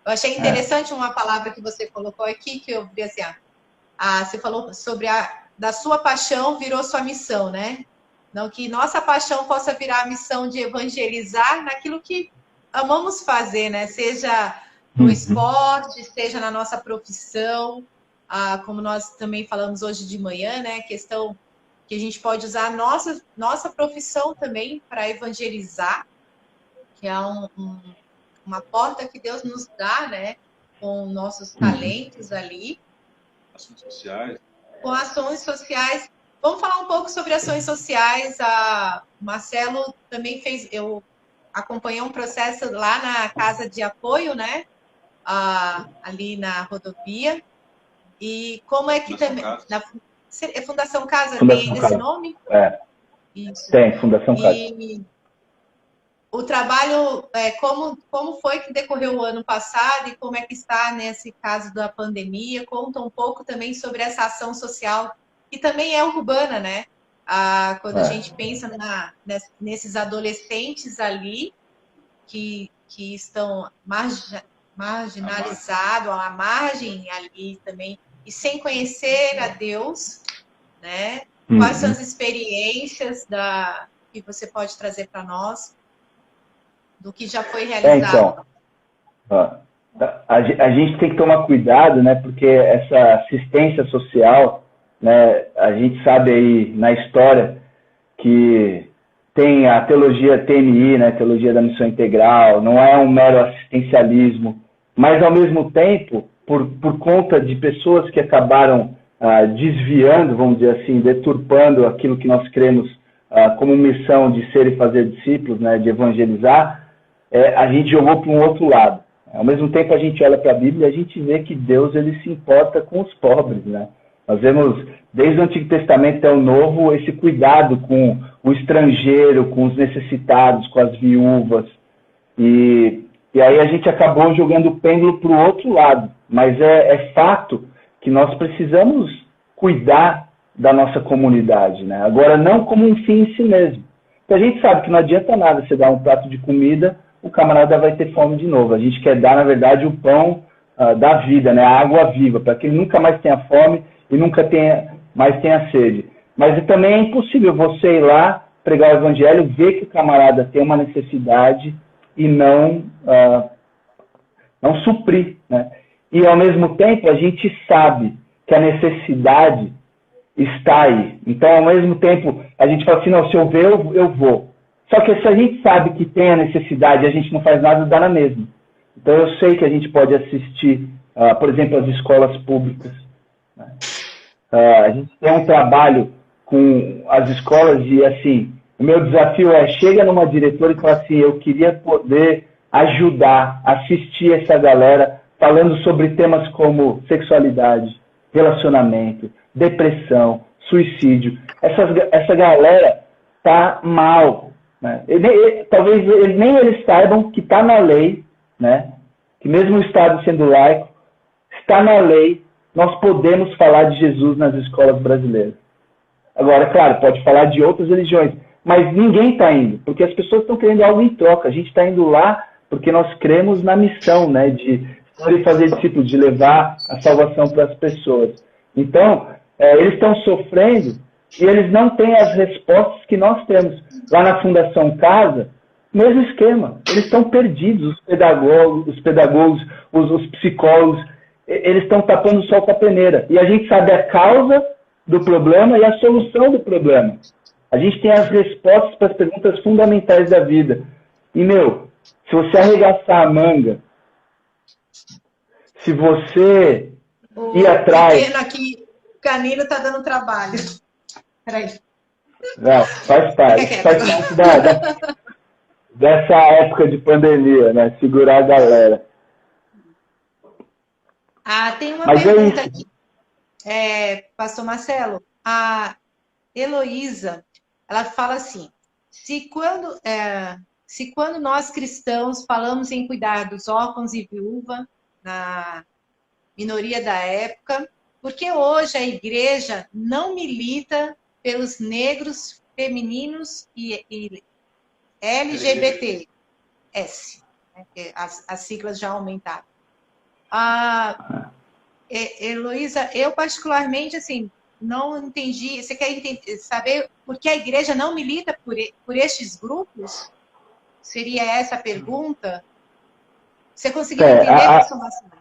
Eu achei interessante uma palavra que você colocou aqui, que eu vi assim, você falou sobre da sua paixão virou sua missão, né? Não que nossa paixão possa virar a missão de evangelizar naquilo que amamos fazer, né? Seja no esporte, seja na nossa profissão, como nós também falamos hoje de manhã, né? Questão que a gente pode usar a nossa profissão também para evangelizar, que é uma porta que Deus nos dá, né? Com nossos talentos ali. Ações sociais. Com ações sociais. Vamos falar um pouco sobre ações sociais. O Marcelo também eu acompanhei um processo lá na Casa de Apoio, né? Ali na rodovia. E como é que também... É Fundação Casa, Fundação tem Casa. esse nome? Isso. Tem, Fundação Casa. E o trabalho, como foi que decorreu o ano passado e como é que está nesse caso da pandemia? Conta um pouco também sobre essa ação social, que também é urbana, né? Quando a gente pensa nesses adolescentes ali, que estão marginalizados, à margem ali também, e sem conhecer a Deus, né? Quais são as experiências que você pode trazer para nós? Do que já foi realizado. Então, a gente tem que tomar cuidado, né? Porque essa assistência social, né? A gente sabe aí na história que tem a teologia TMI, né? Teologia da Missão Integral, não é um mero assistencialismo, mas ao mesmo tempo, por conta de pessoas que acabaram desviando, vamos dizer assim, deturpando aquilo que nós cremos como missão de ser e fazer discípulos, né? De evangelizar, a gente jogou para um outro lado. Ao mesmo tempo, a gente olha para a Bíblia e a gente vê que Deus ele se importa com os pobres, né? Nós vemos, desde o Antigo Testamento até o Novo, esse cuidado com o estrangeiro, com os necessitados, com as viúvas. E aí a gente acabou jogando o pêndulo para o outro lado. Mas é fato que nós precisamos cuidar da nossa comunidade, né? Agora, não como um fim em si mesmo. Porque a gente sabe que não adianta nada você dar um prato de comida, o camarada vai ter fome de novo. A gente quer dar, na verdade, o pão da vida, né? A água viva, para que ele nunca mais tenha fome e nunca mais tenha sede. Mas também é impossível você ir lá, pregar o evangelho, ver que o camarada tem uma necessidade e não suprir, né? E, ao mesmo tempo, a gente sabe que a necessidade está aí. Então, ao mesmo tempo, a gente fala assim, não, se eu ver, eu vou. Só que se a gente sabe que tem a necessidade e a gente não faz nada, dá na mesma. Então, eu sei que a gente pode assistir, por exemplo, as escolas públicas. Né? A gente tem um trabalho com as escolas e, assim, o meu desafio chega numa diretora e fala assim, eu queria poder ajudar, assistir essa galera falando sobre temas como sexualidade, relacionamento, depressão, suicídio. Essa galera tá mal. Né? Talvez nem eles saibam que está na lei, né? Que mesmo o Estado sendo laico, está na lei, nós podemos falar de Jesus nas escolas brasileiras. Agora, claro, pode falar de outras religiões, mas ninguém está indo, porque as pessoas estão querendo algo em troca. A gente está indo lá porque nós cremos na missão, né? De fazer discípulos, de levar a salvação para as pessoas. Então, eles estão sofrendo e eles não têm as respostas que nós temos. Lá na Fundação Casa, mesmo esquema. Eles estão perdidos, os pedagogos, os psicólogos, eles estão tapando o sol com a peneira. E a gente sabe a causa do problema e a solução do problema. A gente tem as respostas para as perguntas fundamentais da vida. E, se você arregaçar a manga, se você ir atrás... Aqui, o canino está dando trabalho. Peraí. Não, faz parte dessa época de pandemia, né? Segurar a galera. Tem uma pergunta aqui. Pastor Marcelo, a Heloísa, ela fala assim, se quando nós cristãos falamos em cuidar dos órfãos e viúva, na minoria da época, por que hoje a igreja não milita pelos negros, femininos e LGBT? Né? As siglas já aumentaram. Heloísa, eu particularmente, assim, não entendi. Você quer saber por que a igreja não milita por estes grupos? Seria essa a pergunta? Você conseguiu entender, pastor Marcelo?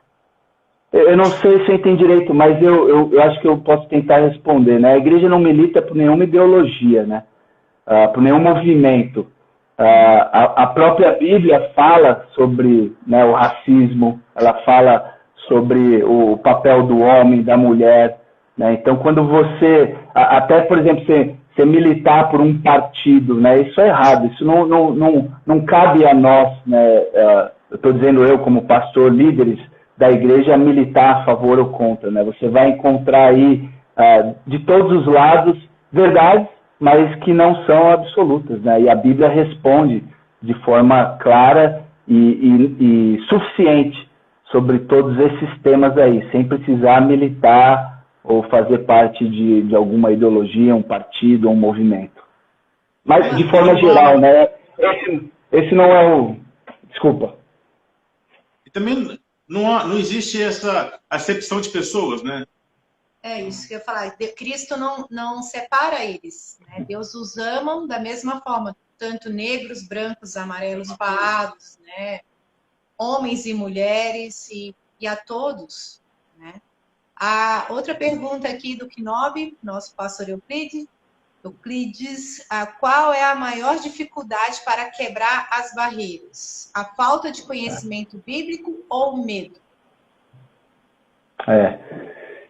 Eu não sei se eu entendi direito, mas eu acho que eu posso tentar responder, né? A igreja não milita por nenhuma ideologia, né? Por nenhum movimento. A própria Bíblia fala sobre, né, o racismo, ela fala sobre o papel do homem, da mulher, né? Então, quando você, até, por exemplo, você militar por um partido, né? Isso é errado, isso não cabe a nós, né? Eu estou dizendo eu, como pastor, líderes da igreja, militar a favor ou contra, né? Você vai encontrar aí, de todos os lados, verdades, mas que não são absolutas, né? E a Bíblia responde de forma clara e suficiente sobre todos esses temas aí, sem precisar militar ou fazer parte de alguma ideologia, um partido ou um movimento. Mas, de forma geral, né? Esse não é o... Desculpa. E também não existe essa acepção de pessoas, né? É isso que eu ia falar. Cristo não separa eles, né? Deus os ama da mesma forma, tanto negros, brancos, amarelos, pardos, né? Homens e mulheres e a todos, né? A outra pergunta aqui do Knob, nosso pastor Euclides, qual é a maior dificuldade para quebrar as barreiras? A falta de conhecimento bíblico ou o medo?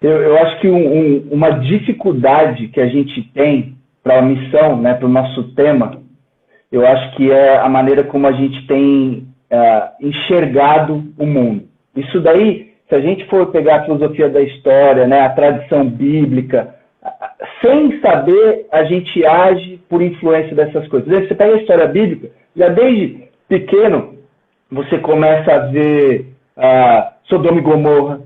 Eu acho que uma dificuldade que a gente tem para a missão, né, para o nosso tema, eu acho que é a maneira como a gente tem enxergado o mundo. Isso daí, se a gente for pegar a filosofia da história, né, a tradição bíblica, sem saber, a gente age por influência dessas coisas. Você pega a história bíblica, já desde pequeno, você começa a ver Sodoma e Gomorra,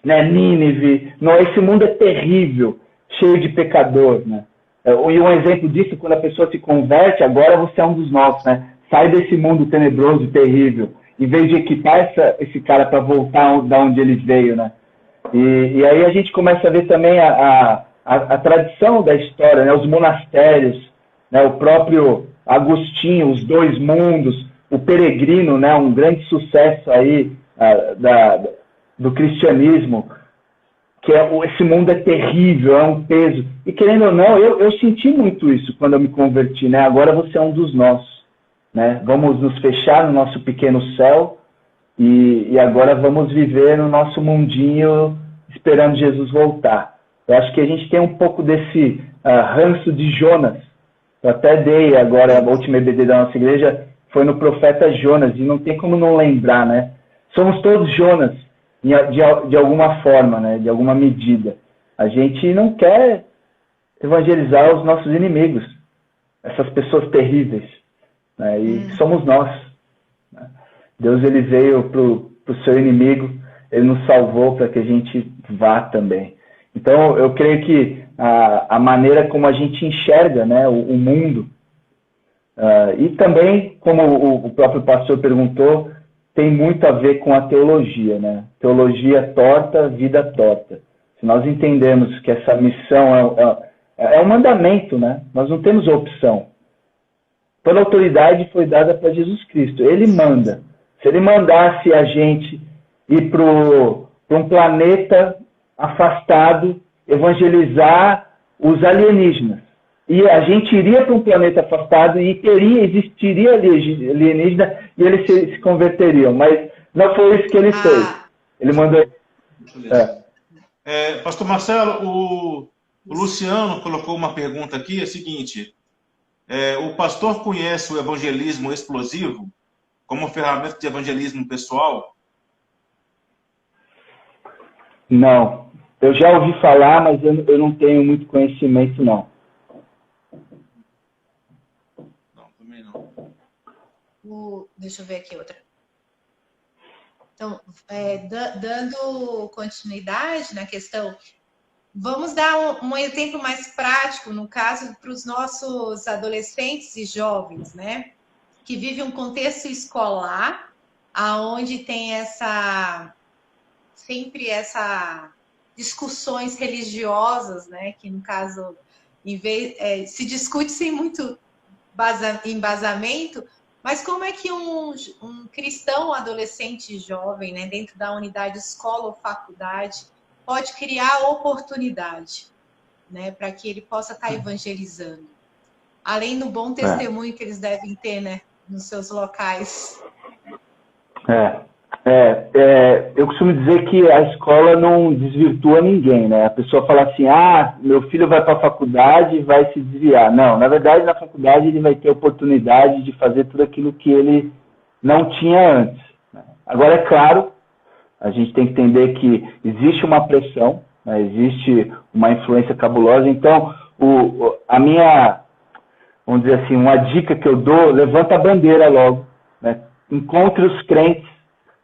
né, Nínive. Esse mundo é terrível, cheio de pecador, né? E um exemplo disso, quando a pessoa se converte, agora você é um dos nossos, né? Sai desse mundo tenebroso e terrível, em vez de equipar esse cara para voltar da onde ele veio, né? E aí a gente começa a ver também a tradição da história, né? Os monastérios, né? O próprio Agostinho, os dois mundos, o Peregrino, né? Um grande sucesso aí do cristianismo, que esse mundo é terrível, é um peso. E querendo ou não, eu senti muito isso quando eu me converti, né? Agora você é um dos nossos, né? Vamos nos fechar no nosso pequeno céu e agora vamos viver no nosso mundinho esperando Jesus voltar. Eu acho que a gente tem um pouco desse ranço de Jonas. Eu até dei agora, a última EBD da nossa igreja foi no profeta Jonas, e não tem como não lembrar, né? Somos todos Jonas, de alguma forma, né? De alguma medida. A gente não quer evangelizar os nossos inimigos, essas pessoas terríveis, né? E somos nós, né? Deus, ele veio para o seu inimigo, ele nos salvou para que a gente vá também. Então, eu creio que a maneira como a gente enxerga, né, o mundo, e também, como o próprio pastor perguntou, tem muito a ver com a teologia, né? Teologia torta, vida torta. Se nós entendemos que essa missão é um mandamento, né? Nós não temos opção. Toda a autoridade foi dada para Jesus Cristo. Ele manda. Se ele mandasse a gente ir para um planeta afastado, evangelizar os alienígenas, e a gente iria para um planeta afastado e existiria alienígena e eles se converteriam. Mas não foi isso que ele fez. Ele mandou... Pastor Marcelo, o Luciano colocou uma pergunta aqui, é a seguinte: o pastor conhece o evangelismo explosivo como ferramenta de evangelismo pessoal? Não. Eu já ouvi falar, mas eu não tenho muito conhecimento, não. Deixa eu ver aqui outra. Então, dando continuidade na questão, vamos dar um exemplo mais prático, no caso, para os nossos adolescentes e jovens, né? Que vivem um contexto escolar, aonde tem sempre essa discussões religiosas, né? Que, no caso, se discute sem muito embasamento, Mas como é que um cristão, adolescente, jovem, né, dentro da unidade escola ou faculdade, pode criar oportunidade, né, para que ele possa estar evangelizando? Além do bom testemunho que eles devem ter, né, nos seus locais. Eu costumo dizer que a escola não desvirtua ninguém, né? A pessoa fala assim, meu filho vai para a faculdade e vai se desviar. Não, na verdade, na faculdade ele vai ter oportunidade de fazer tudo aquilo que ele não tinha antes, né? Agora, é claro, a gente tem que entender que existe uma pressão, né? Existe uma influência cabulosa. Então, vamos dizer assim, uma dica que eu dou, levanta a bandeira logo, né? Encontre os crentes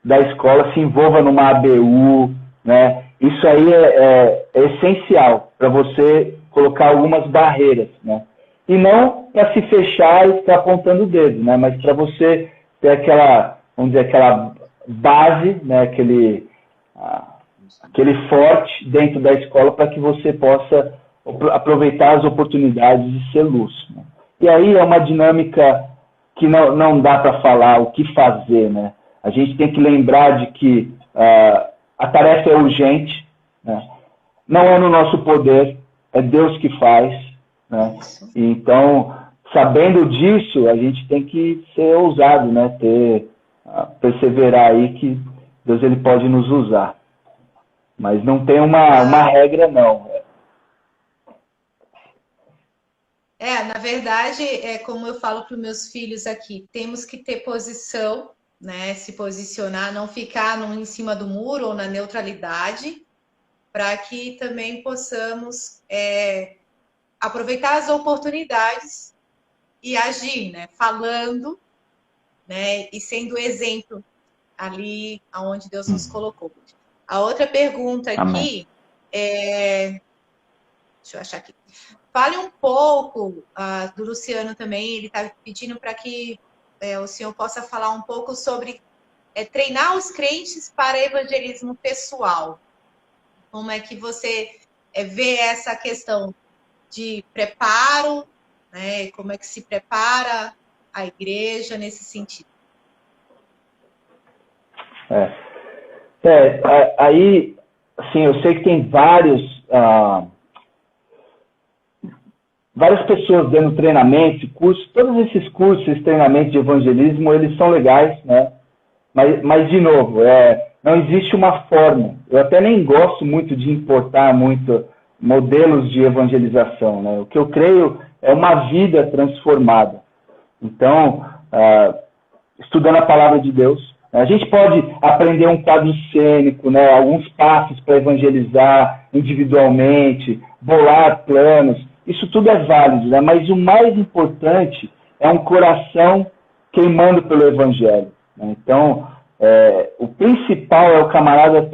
da escola, se envolva numa ABU, né? Isso aí é essencial para você colocar algumas barreiras, né? E não para se fechar e ficar apontando o dedo, né? Mas para você ter aquela, vamos dizer, aquela base, né? Aquele forte dentro da escola para que você possa aproveitar as oportunidades de ser luz, né? E aí é uma dinâmica que não dá para falar o que fazer, né? A gente tem que lembrar de que a tarefa é urgente, né? Não é no nosso poder, é Deus que faz, né? Então, sabendo disso, a gente tem que ser ousado, né? Perseverar aí que Deus ele pode nos usar. Mas não tem uma regra, não. Na verdade, como eu falo para os meus filhos aqui, temos que ter posição, né? Se posicionar, não ficar em cima do muro ou na neutralidade, para que também possamos aproveitar as oportunidades e agir, né? Falando, né? E sendo exemplo ali aonde Deus nos colocou. A outra pergunta aqui deixa eu achar aqui. Fale um pouco do Luciano também, ele está pedindo para que o senhor possa falar um pouco sobre treinar os crentes para evangelismo pessoal. Como é que você vê essa questão de preparo, né? Como é que se prepara a igreja nesse sentido? Aí, assim, eu sei que tem várias pessoas dando treinamento, cursos, todos esses cursos, esses treinamentos de evangelismo, eles são legais, né? Mas de novo, não existe uma forma. Eu até nem gosto muito de importar muito modelos de evangelização, né? O que eu creio é uma vida transformada. Então, estudando a palavra de Deus, a gente pode aprender um quadro cênico, né? Alguns passos para evangelizar individualmente, bolar planos. Isso tudo é válido, né? Mas o mais importante é um coração queimando pelo evangelho, né? Então, o principal é o camarada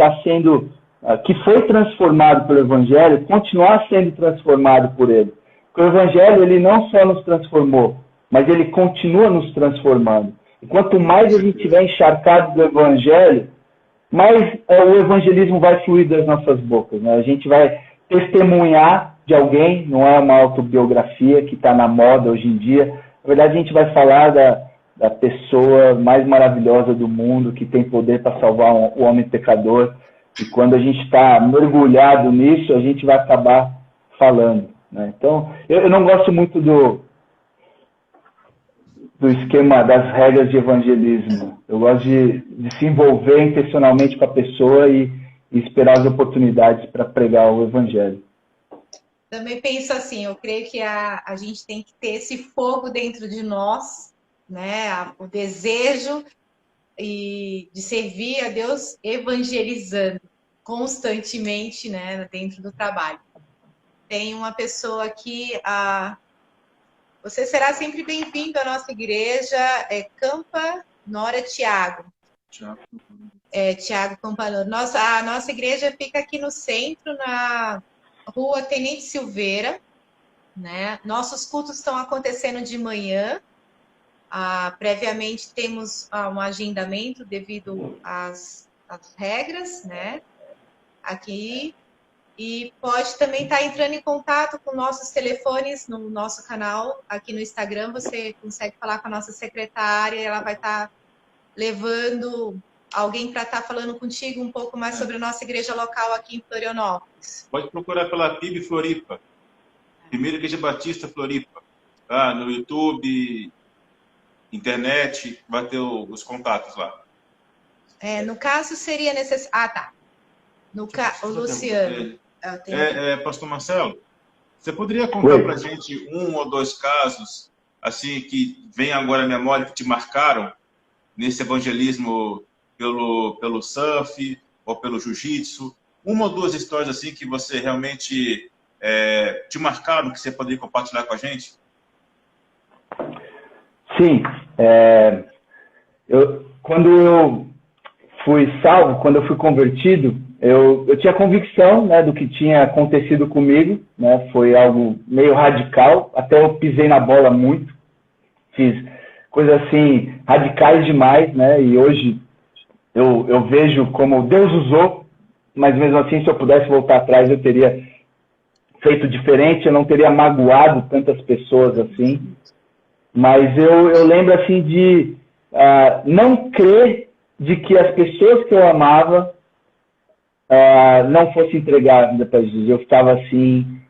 que foi transformado pelo evangelho, continuar sendo transformado por ele. Porque o evangelho, ele não só nos transformou, mas ele continua nos transformando. E quanto mais a gente estiver encharcado do evangelho, mais o evangelismo vai fluir das nossas bocas, né? A gente vai testemunhar de alguém, não é uma autobiografia que está na moda hoje em dia. Na verdade, a gente vai falar da pessoa mais maravilhosa do mundo, que tem poder para salvar o homem pecador. E quando a gente está mergulhado nisso, a gente vai acabar falando, né? Então, eu não gosto muito do esquema das regras de evangelismo. Eu gosto de se envolver intencionalmente com a pessoa e esperar as oportunidades para pregar o evangelho. Também penso assim, eu creio que a gente tem que ter esse fogo dentro de nós, né? O desejo de servir a Deus evangelizando constantemente, né? Dentro do trabalho. Tem uma pessoa aqui, você será sempre bem-vindo à nossa igreja, Campa Nora Tiago. Tiago Campanoro. A nossa igreja fica aqui no centro, na Rua Tenente Silveira, né? Nossos cultos estão acontecendo de manhã. Previamente temos um agendamento devido às regras, né? Aqui. E pode também estar entrando em contato com nossos telefones no nosso canal, aqui no Instagram. Você consegue falar com a nossa secretária, ela vai estar levando alguém para estar falando contigo um pouco mais sobre a nossa igreja local aqui em Florianópolis. Pode procurar pela PIB Floripa, Primeira Igreja Batista Floripa, tá? No YouTube, internet, vai ter os contatos lá. No caso, seria necessário... Ah, tá. O Luciano. Pastor Marcelo, você poderia contar para a gente 1 ou 2 casos assim que vem agora à memória que te marcaram nesse evangelismo pelo surf ou pelo jiu-jitsu? 1 ou 2 histórias assim que você realmente te marcaram, que você poderia compartilhar com a gente? Sim. Quando eu fui salvo, quando eu fui convertido, eu tinha convicção, né, do que tinha acontecido comigo, né? Foi algo meio radical, até eu pisei na bola muito, fiz coisas assim radicais demais, né? E hoje eu vejo como Deus usou, mas mesmo assim, se eu pudesse voltar atrás, eu teria feito diferente, eu não teria magoado tantas pessoas assim. Mas eu lembro assim de não crer de que as pessoas que eu amava não fosse entregar a vida para Jesus. Eu ficava assim,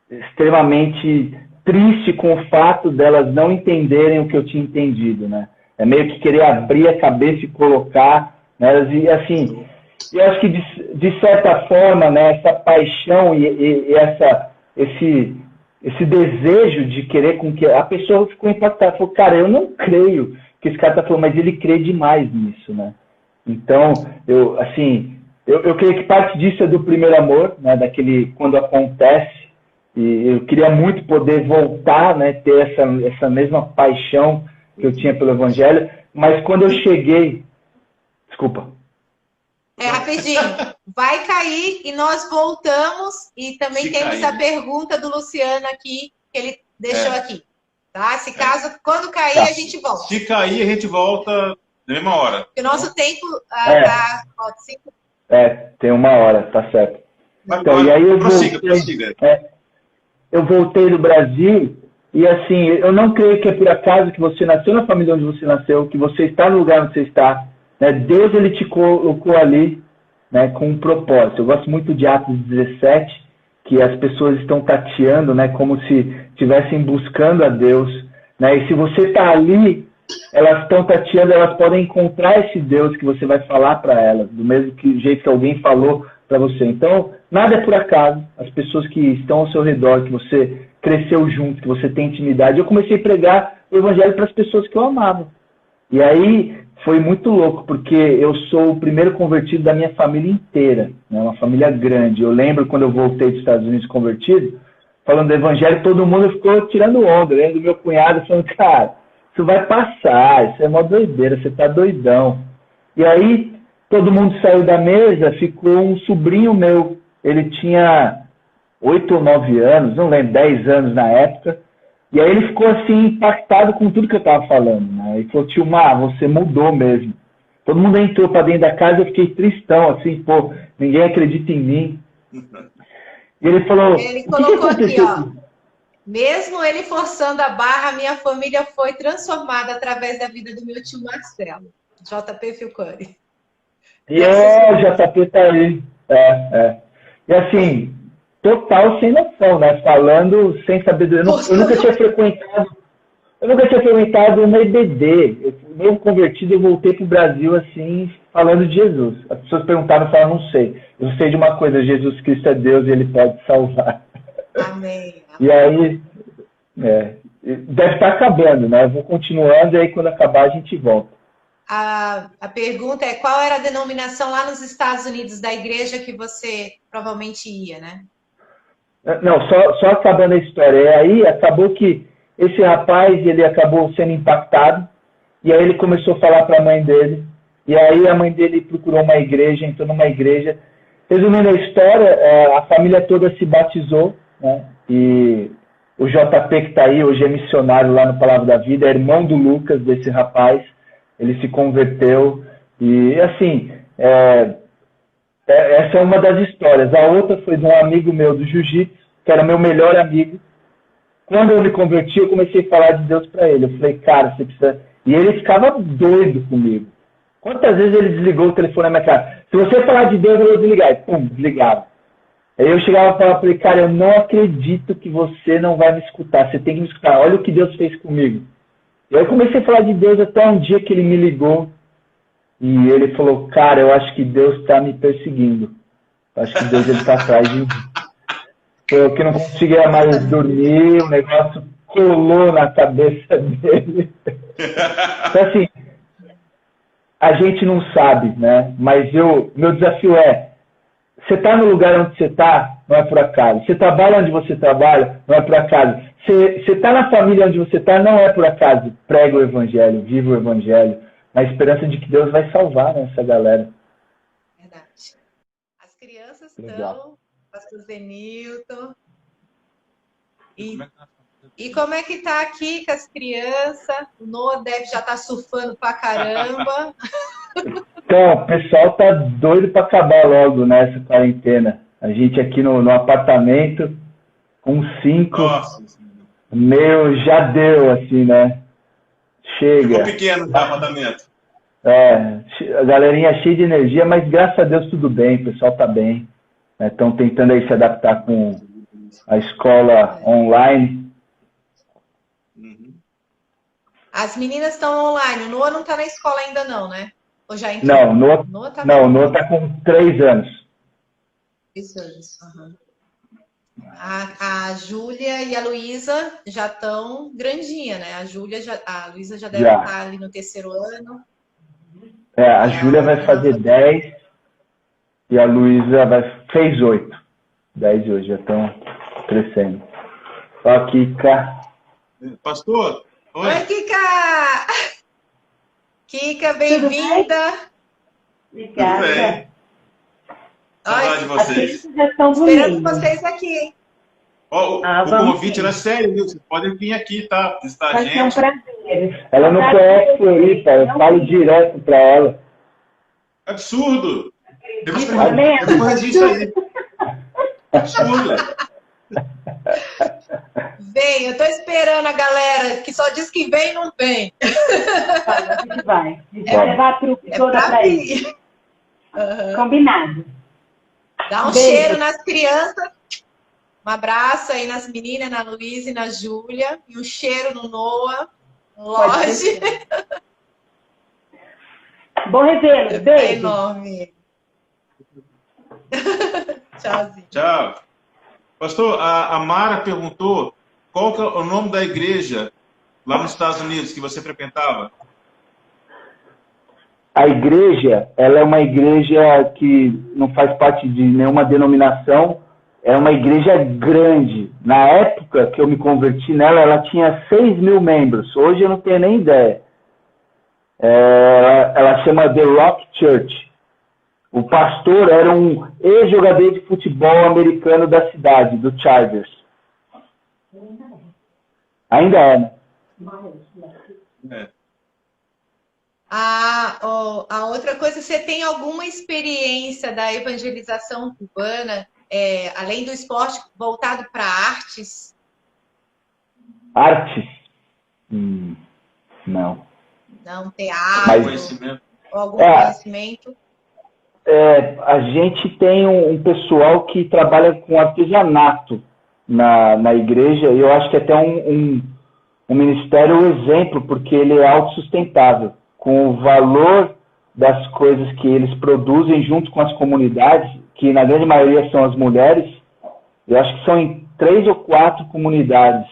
extremamente triste com o fato delas não entenderem o que eu tinha entendido, né? É meio que querer abrir a cabeça e colocar, né? E assim, eu acho que de certa forma, né, essa paixão e esse desejo de querer com que a pessoa ficou impactada, falou, cara, eu não creio que esse cara tá falando, mas ele crê demais nisso, né? Então, eu creio que parte disso é do primeiro amor, né? Daquele quando acontece, e eu queria muito poder voltar, né? Ter essa mesma paixão que eu tinha pelo evangelho, mas quando eu cheguei, desculpa. Rapidinho, vai cair e nós voltamos e também temos a pergunta do Luciano aqui, que ele deixou aqui, tá? Se caso, quando cair, a gente volta. Se cair, a gente volta na mesma hora. Porque o nosso tempo tem 1 hora, tá certo. Então, e aí eu voltei do Brasil e assim, eu não creio que é por acaso que você nasceu na família onde você nasceu, que você está no lugar onde você está, né? Deus, ele te colocou ali, né, com um propósito. Eu gosto muito de Atos 17, que as pessoas estão tateando, né, como se estivessem buscando a Deus, né? E se você está ali, elas estão tateando, elas podem encontrar esse Deus que você vai falar para elas, do mesmo jeito que alguém falou para você. Então, nada é por acaso. As pessoas que estão ao seu redor, que você cresceu junto, que você tem intimidade. Eu comecei a pregar o evangelho para as pessoas que eu amava. E aí foi muito louco, porque eu sou o primeiro convertido da minha família inteira, né? Uma família grande. Eu lembro quando eu voltei dos Estados Unidos convertido, falando do evangelho, todo mundo ficou tirando onda. Eu lembro do meu cunhado falando, cara, isso vai passar, isso é uma doideira, você tá doidão. E aí, todo mundo saiu da mesa, ficou um sobrinho meu, ele tinha 8 ou 9 anos, não lembro, 10 anos na época, e aí ele ficou assim, impactado com tudo que eu tava falando, né? Ele falou, tio Mar, você mudou mesmo. Todo mundo entrou para dentro da casa, eu fiquei tristão, assim, pô, ninguém acredita em mim. E ele falou... Ele colocou aqui, ó, mesmo ele forçando a barra, minha família foi transformada através da vida do meu tio Marcelo, JP Filcani. E o JP tá aí. E assim, total sem noção, né? Falando sem sabedoria. Eu nunca tinha frequentado uma EBD. Eu fui meio convertido e voltei pro Brasil assim, falando de Jesus. As pessoas perguntavam, eu falava, não sei. Eu sei de uma coisa, Jesus Cristo é Deus e ele pode salvar. Amém. E aí, deve estar acabando, né? Eu vou continuando e aí quando acabar a gente volta. A pergunta é, qual era a denominação lá nos Estados Unidos da igreja que você provavelmente ia, né? Não, só acabando a história. E aí acabou que esse rapaz, ele acabou sendo impactado, e aí ele começou a falar para a mãe dele, e aí a mãe dele procurou uma igreja, entrou numa igreja. Resumindo a história, a família toda se batizou, né? E o JP que está aí, hoje é missionário lá no Palavra da Vida, é irmão do Lucas, desse rapaz. Ele se converteu e, assim, essa é uma das histórias. A outra foi de um amigo meu do jiu-jitsu, que era meu melhor amigo. Quando eu me converti, eu comecei a falar de Deus para ele. Eu falei, cara, você precisa... E ele ficava doido comigo. Quantas vezes ele desligou o telefone na minha cara? Se você falar de Deus, eu vou desligar. E pum, desligava. Aí eu chegava e falava para ele, cara, eu não acredito que você não vai me escutar. Você tem que me escutar. Olha o que Deus fez comigo. E aí eu comecei a falar de Deus até um dia que ele me ligou. E ele falou, cara, eu acho que Deus está me perseguindo. Eu acho que Deus está atrás de mim. Eu que não conseguia mais dormir, o negócio colou na cabeça dele. Então, assim, a gente não sabe, né? Mas meu desafio é, você está no lugar onde você está, não é por acaso. Você trabalha onde você trabalha, não é por acaso. Você está na família onde você está, não é por acaso. Prega o evangelho, viva o evangelho, na esperança de que Deus vai salvar, né, essa galera. Verdade. As crianças estão... Pastor Zenilton. E como é que tá aqui com as crianças? O Noah deve já estar surfando pra caramba. Então, o pessoal tá doido para acabar logo nessa quarentena. A gente aqui no apartamento, com 5, já deu, assim, né? Chega. Ficou pequeno o apartamento. A galerinha cheia de energia, mas graças a Deus tudo bem, o pessoal tá bem. Estão tentando aí se adaptar com a escola online. As meninas estão online. O Noah não está na escola ainda não, né? Ou já entrou? Não, o Noah tá com 3 anos. 3 anos. Uhum. A Júlia e a Luísa já estão grandinha, né? A Luísa já deve estar ali no 3º ano. A Júlia vai fazer 10 e a Luísa fez 8. 10 hoje, já estão crescendo. Ó, Kika. Pastor. Oi, Kika! Kika, bem-vinda! Obrigada. Tudo bem. Saudade de vocês. Já estão esperando vocês aqui, hein? O convite era sério, viu? Vocês podem vir aqui, tá? Visitar a gente. Vai ser um prazer. Ela não conhece Floripa, eu falo direto para ela. Absurdo! Depois registra aí. Absurdo! Vem, eu tô esperando a galera que só diz que vem e não vem. A gente vai. A gente vai levar a trupe toda pra ir. Uhum. Combinado. Dá um cheiro nas crianças. Um abraço aí nas meninas, na Luísa e na Júlia. E um cheiro no Noah. Lodge. Bom revê-lo. Beijo. É enorme. Tchauzinho. Tchau. Pastor, a Mara perguntou qual que é o nome da igreja lá nos Estados Unidos que você frequentava? A igreja, ela é uma igreja que não faz parte de nenhuma denominação, é uma igreja grande. Na época que eu me converti nela, ela tinha 6.000 membros. Hoje eu não tenho nem ideia. Ela chama The Rock Church. O pastor era um ex-jogador de futebol americano da cidade, do Chargers. Ainda é, né? A outra coisa, você tem alguma experiência da evangelização cubana, além do esporte, voltado para artes? Artes? Não. Não, teatro? Conhecimento. Ou algum conhecimento? A gente tem um pessoal que trabalha com artesanato na igreja, e eu acho que até um ministério exemplo, porque ele é autossustentável, com o valor das coisas que eles produzem junto com as comunidades, que na grande maioria são as mulheres. Eu acho que são em 3 ou 4 comunidades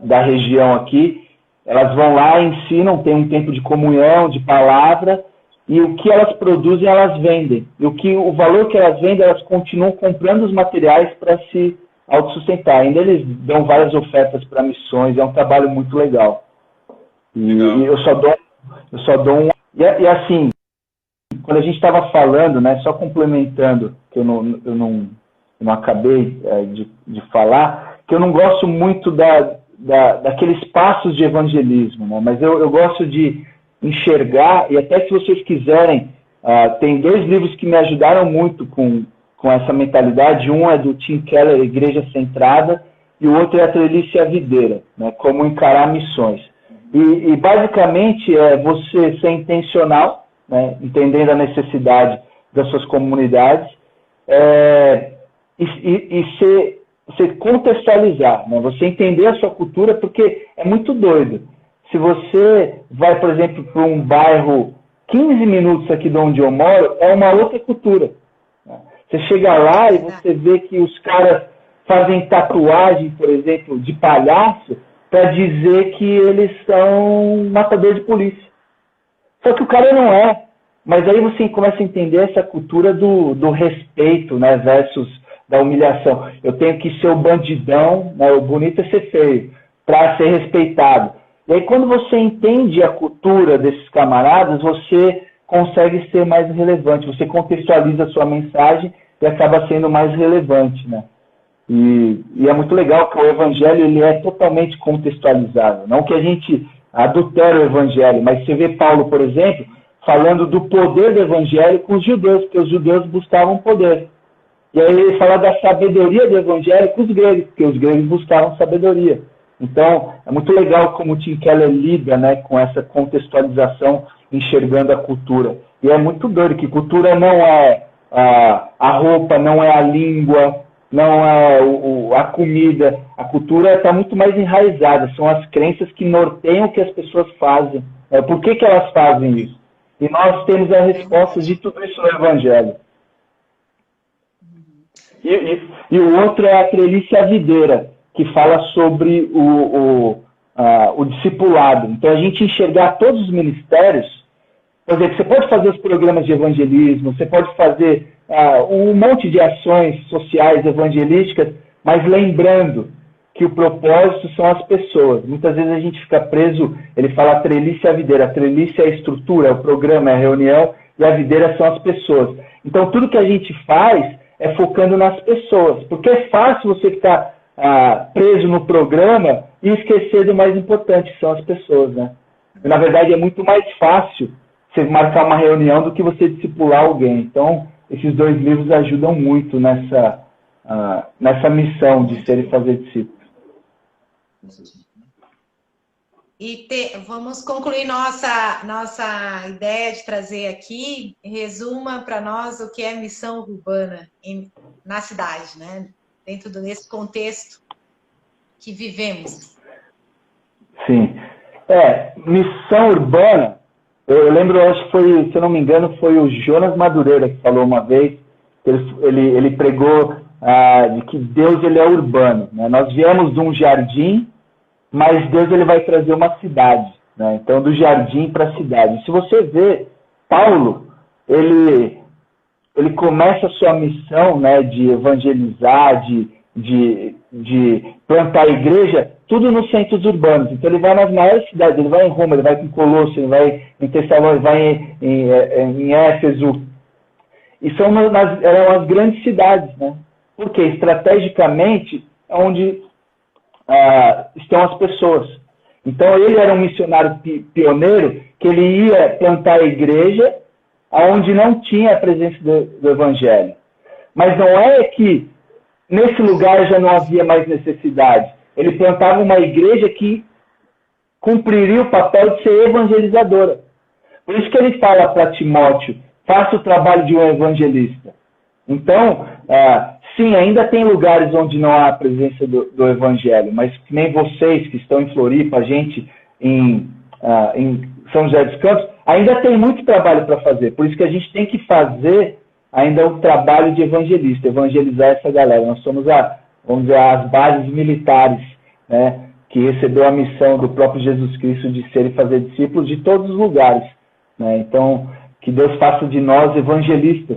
da região aqui. Elas vão lá, ensinam, tem um tempo de comunhão, de palavra, e o que elas produzem, elas vendem. E o valor que elas vendem, elas continuam comprando os materiais para se autossustentar. Ainda eles dão várias ofertas para missões, é um trabalho muito legal. E eu só dou um... E assim, quando a gente estava falando, né, só complementando, que eu não acabei de falar, que eu não gosto muito daqueles passos de evangelismo, né, mas eu gosto de enxergar, e até se vocês quiserem, tem 2 livros que me ajudaram muito com essa mentalidade. Um é do Tim Keller, Igreja Centrada, e o outro é A Trelice e a Videira, né, como encarar missões. E basicamente é você ser intencional, né, entendendo a necessidade das suas comunidades, e você contextualizar, né, você entender a sua cultura, porque é muito doido. Se você vai, por exemplo, para um bairro 15 minutos aqui de onde eu moro, é uma outra cultura. Você chega lá e você vê que os caras fazem tatuagem, por exemplo, de palhaço, para dizer que eles são matador de polícia. Só que o cara não é. Mas aí você começa a entender essa cultura do respeito, né, versus da humilhação. Eu tenho que ser o bandidão, né, o bonito é ser feio, para ser respeitado. E aí quando você entende a cultura desses camaradas, você consegue ser mais relevante, você contextualiza a sua mensagem e acaba sendo mais relevante, né? E é muito legal que o evangelho ele é totalmente contextualizado. Não que a gente adultere o evangelho, mas você vê Paulo, por exemplo, falando do poder do evangelho com os judeus, porque os judeus buscavam poder. E aí ele fala da sabedoria do evangelho com os gregos, porque os gregos buscavam sabedoria. Então, é muito legal como o Tim Keller lida, né, com essa contextualização, enxergando a cultura. E é muito doido que cultura não é a roupa, não é a língua, não é a comida. A cultura está muito mais enraizada, são as crenças que norteiam o que as pessoas fazem. Por que elas fazem isso? E nós temos a resposta de tudo isso no Evangelho. E o outro é a Trelice e a Videira, que fala sobre o discipulado. Então, a gente enxergar todos os ministérios, por exemplo, você pode fazer os programas de evangelismo, você pode fazer um monte de ações sociais evangelísticas, mas lembrando que o propósito são as pessoas. Muitas vezes a gente fica preso, ele fala a trelice e a videira. A trelice é a estrutura, é o programa, é a reunião, e a videira são as pessoas. Então, tudo que a gente faz é focando nas pessoas, porque é fácil você ficar preso no programa e esquecer do mais importante, que são as pessoas, né? E, na verdade, é muito mais fácil você marcar uma reunião do que você discipular alguém. Então, esses 2 livros ajudam muito nessa missão de ser e fazer discípulos. E vamos concluir nossa ideia de trazer aqui, resuma para nós o que é missão urbana na cidade, né? Dentro desse contexto que vivemos. Sim. Missão urbana, eu lembro, acho que foi, se eu não me engano, foi o Jonas Madureira que falou uma vez, ele pregou de que Deus ele é urbano, né? Nós viemos de um jardim, mas Deus ele vai trazer uma cidade, né? Então, do jardim para a cidade. Se você vê, Paulo, ele começa a sua missão, né, de evangelizar, de plantar a igreja, tudo nos centros urbanos. Então, ele vai nas maiores cidades, ele vai em Roma, ele vai em Colosso, ele vai em Tessalônica, ele vai em Éfeso. E eram as grandes cidades, né? Porque, estrategicamente, é onde estão as pessoas. Então, ele era um missionário pioneiro, que ele ia plantar a igreja onde não tinha a presença do evangelho. Mas não é que nesse lugar já não havia mais necessidade. Ele plantava uma igreja que cumpriria o papel de ser evangelizadora. Por isso que ele fala para Timóteo, faça o trabalho de um evangelista. Então, sim, ainda tem lugares onde não há a presença do evangelho, mas que nem vocês que estão em Floripa, a gente em São José dos Campos, ainda tem muito trabalho para fazer. Por isso que a gente tem que fazer ainda o trabalho de evangelista, evangelizar essa galera. Nós somos vamos dizer, as bases militares, né, que recebeu a missão do próprio Jesus Cristo de ser e fazer discípulos de todos os lugares, né? Então, que Deus faça de nós evangelistas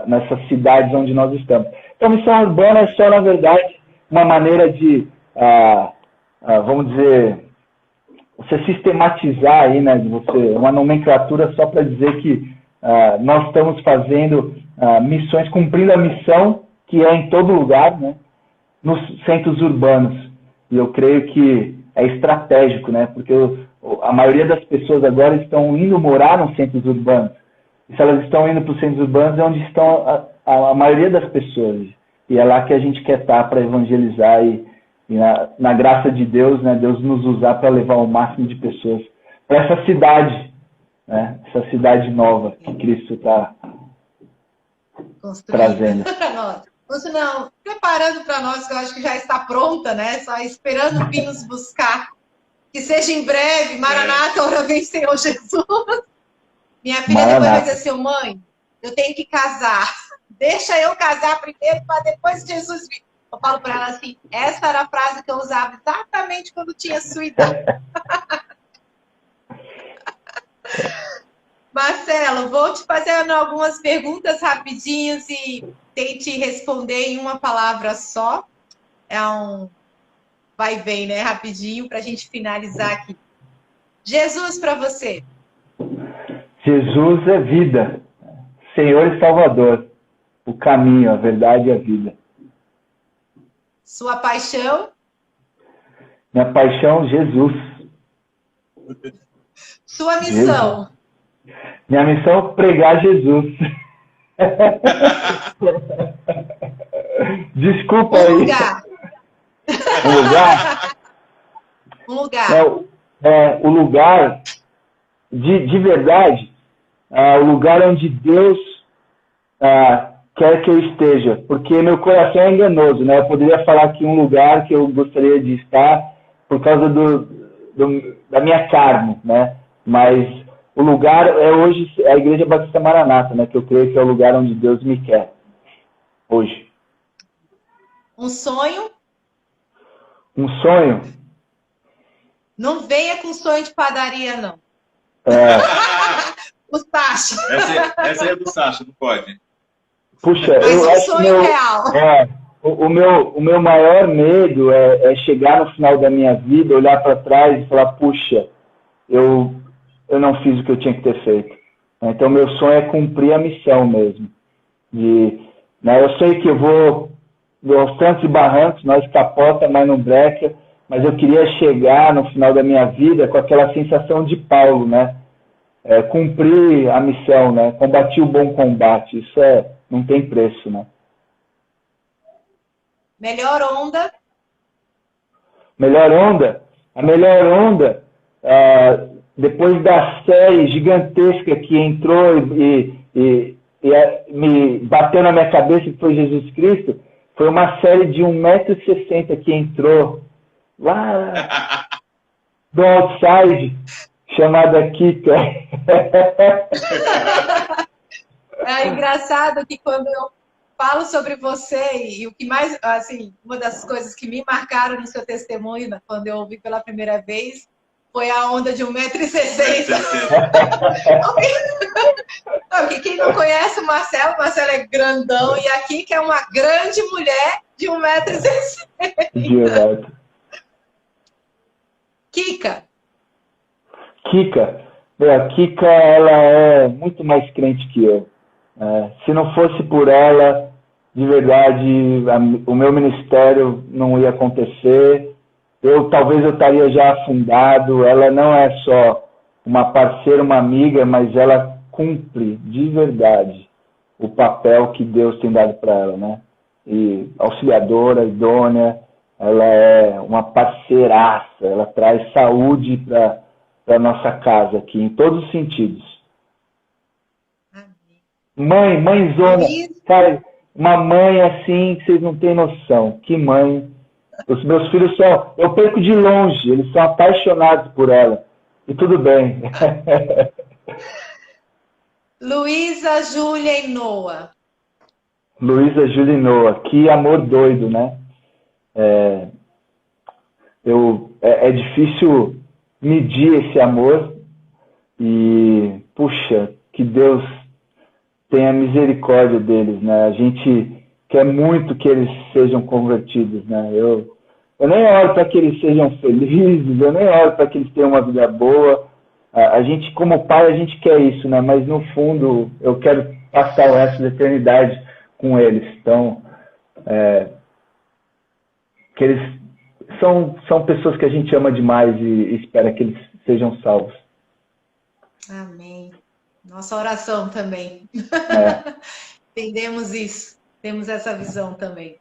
nessas cidades onde nós estamos. Então, missão urbana é só, na verdade, uma maneira de, vamos dizer, você sistematizar aí, né, uma nomenclatura só para dizer que nós estamos fazendo missões, cumprindo a missão que é em todo lugar, né, nos centros urbanos. E eu creio que é estratégico, né, porque a maioria das pessoas agora estão indo morar nos centros urbanos. E se elas estão indo para os centros urbanos, é onde estão a maioria das pessoas. E é lá que a gente quer estar para evangelizar e na graça de Deus, né, Deus nos usar para levar o máximo de pessoas para essa cidade, né, essa cidade nova que Cristo está trazendo. Não, preparando para nós, que eu acho que já está pronta, né? Só esperando vir nos buscar. Que seja em breve, Maranata, ora vem Senhor Jesus. Minha filha depois vai dizer assim, mãe, eu tenho que casar. Deixa eu casar primeiro para depois Jesus vir. Eu falo para ela assim, essa era a frase que eu usava exatamente quando tinha sua idade. Marcelo, vou te fazer algumas perguntas rapidinhas e tente responder em uma palavra só. É um vai e vem, né? Rapidinho, para a gente finalizar aqui. Jesus para você. Jesus é vida. Senhor e Salvador. O caminho, a verdade e a vida. Sua paixão? Minha paixão, Jesus. Sua missão? Jesus. Minha missão é pregar Jesus. Desculpa aí. Lugar. Um lugar? Um lugar. O lugar, de verdade, o lugar onde Deus quer que eu esteja. Porque meu coração é enganoso, né? Eu poderia falar aqui um lugar que eu gostaria de estar por causa da minha carne, né? Mas o lugar hoje a Igreja Batista Maranata, né? Que eu creio que é o lugar onde Deus me quer hoje. Um sonho? Um sonho? Não venha com sonho de padaria, não. O Sacha. Essa é do Sacha, não pode. Puxa, mas eu acho sonho real. O meu maior medo é chegar no final da minha vida, olhar para trás e falar, puxa, eu não fiz o que eu tinha que ter feito. Então, meu sonho é cumprir a missão mesmo. Eu sei que eu vou aos trancos e barrancos, nós capota, mas não breca, mas eu queria chegar no final da minha vida com aquela sensação de Paulo, né? Cumprir a missão, né? Combati o bom combate. Isso não tem preço, né? Melhor onda? Melhor onda? A melhor onda, depois da série gigantesca que entrou e me bateu na minha cabeça, que foi Jesus Cristo, foi uma série de 1,60 m que entrou lá do outside, chamada Kika. É engraçado que quando eu falo sobre você, e o que mais, assim, uma das coisas que me marcaram no seu testemunho, quando eu ouvi pela primeira vez, foi a onda de 1,60 m. Porque quem não conhece o Marcelo é grandão, e a Kika é uma grande mulher de 1,60 m. Kika. A Kika, ela é muito mais crente que eu. Se não fosse por ela, de verdade, o meu ministério não ia acontecer. Talvez eu estaria já afundado. Ela não é só uma parceira, uma amiga, mas ela cumpre de verdade o papel que Deus tem dado para ela, né? E auxiliadora, idônea, ela é uma parceiraça, ela traz saúde para a nossa casa aqui, em todos os sentidos. Mãezona, cara, uma mãe assim que vocês não têm noção. Que mãe. Os meus filhos eu perco de longe, eles são apaixonados por ela. E tudo bem. Luísa, Júlia e Noah. Luísa, Júlia e Noah. Que amor doido, né? É difícil medir esse amor. E, puxa, que Deus tenha misericórdia deles, né? A gente quer muito que eles sejam convertidos, né? Eu nem oro para que eles sejam felizes, eu nem oro para que eles tenham uma vida boa. A gente, como pai, a gente quer isso, né? Mas no fundo, eu quero passar o resto da eternidade com eles. Então, que eles são pessoas que a gente ama demais e espera que eles sejam salvos. Amém. Nossa oração também. Entendemos isso, temos essa visão também.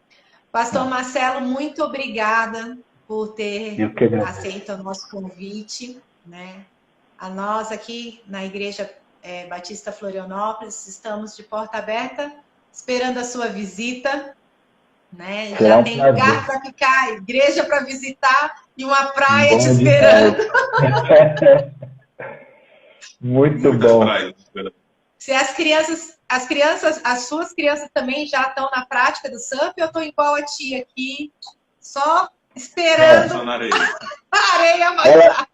Pastor Marcelo, muito obrigada por ter aceito o nosso convite, né? A nós aqui na Igreja Batista Florianópolis estamos de porta aberta, esperando a sua visita, né? Já tem lugar para ficar, igreja para visitar e uma praia te esperando. Muito bom. Se as suas crianças também já estão na prática do surf, eu estou igual a tia aqui, só esperando a areia baixar.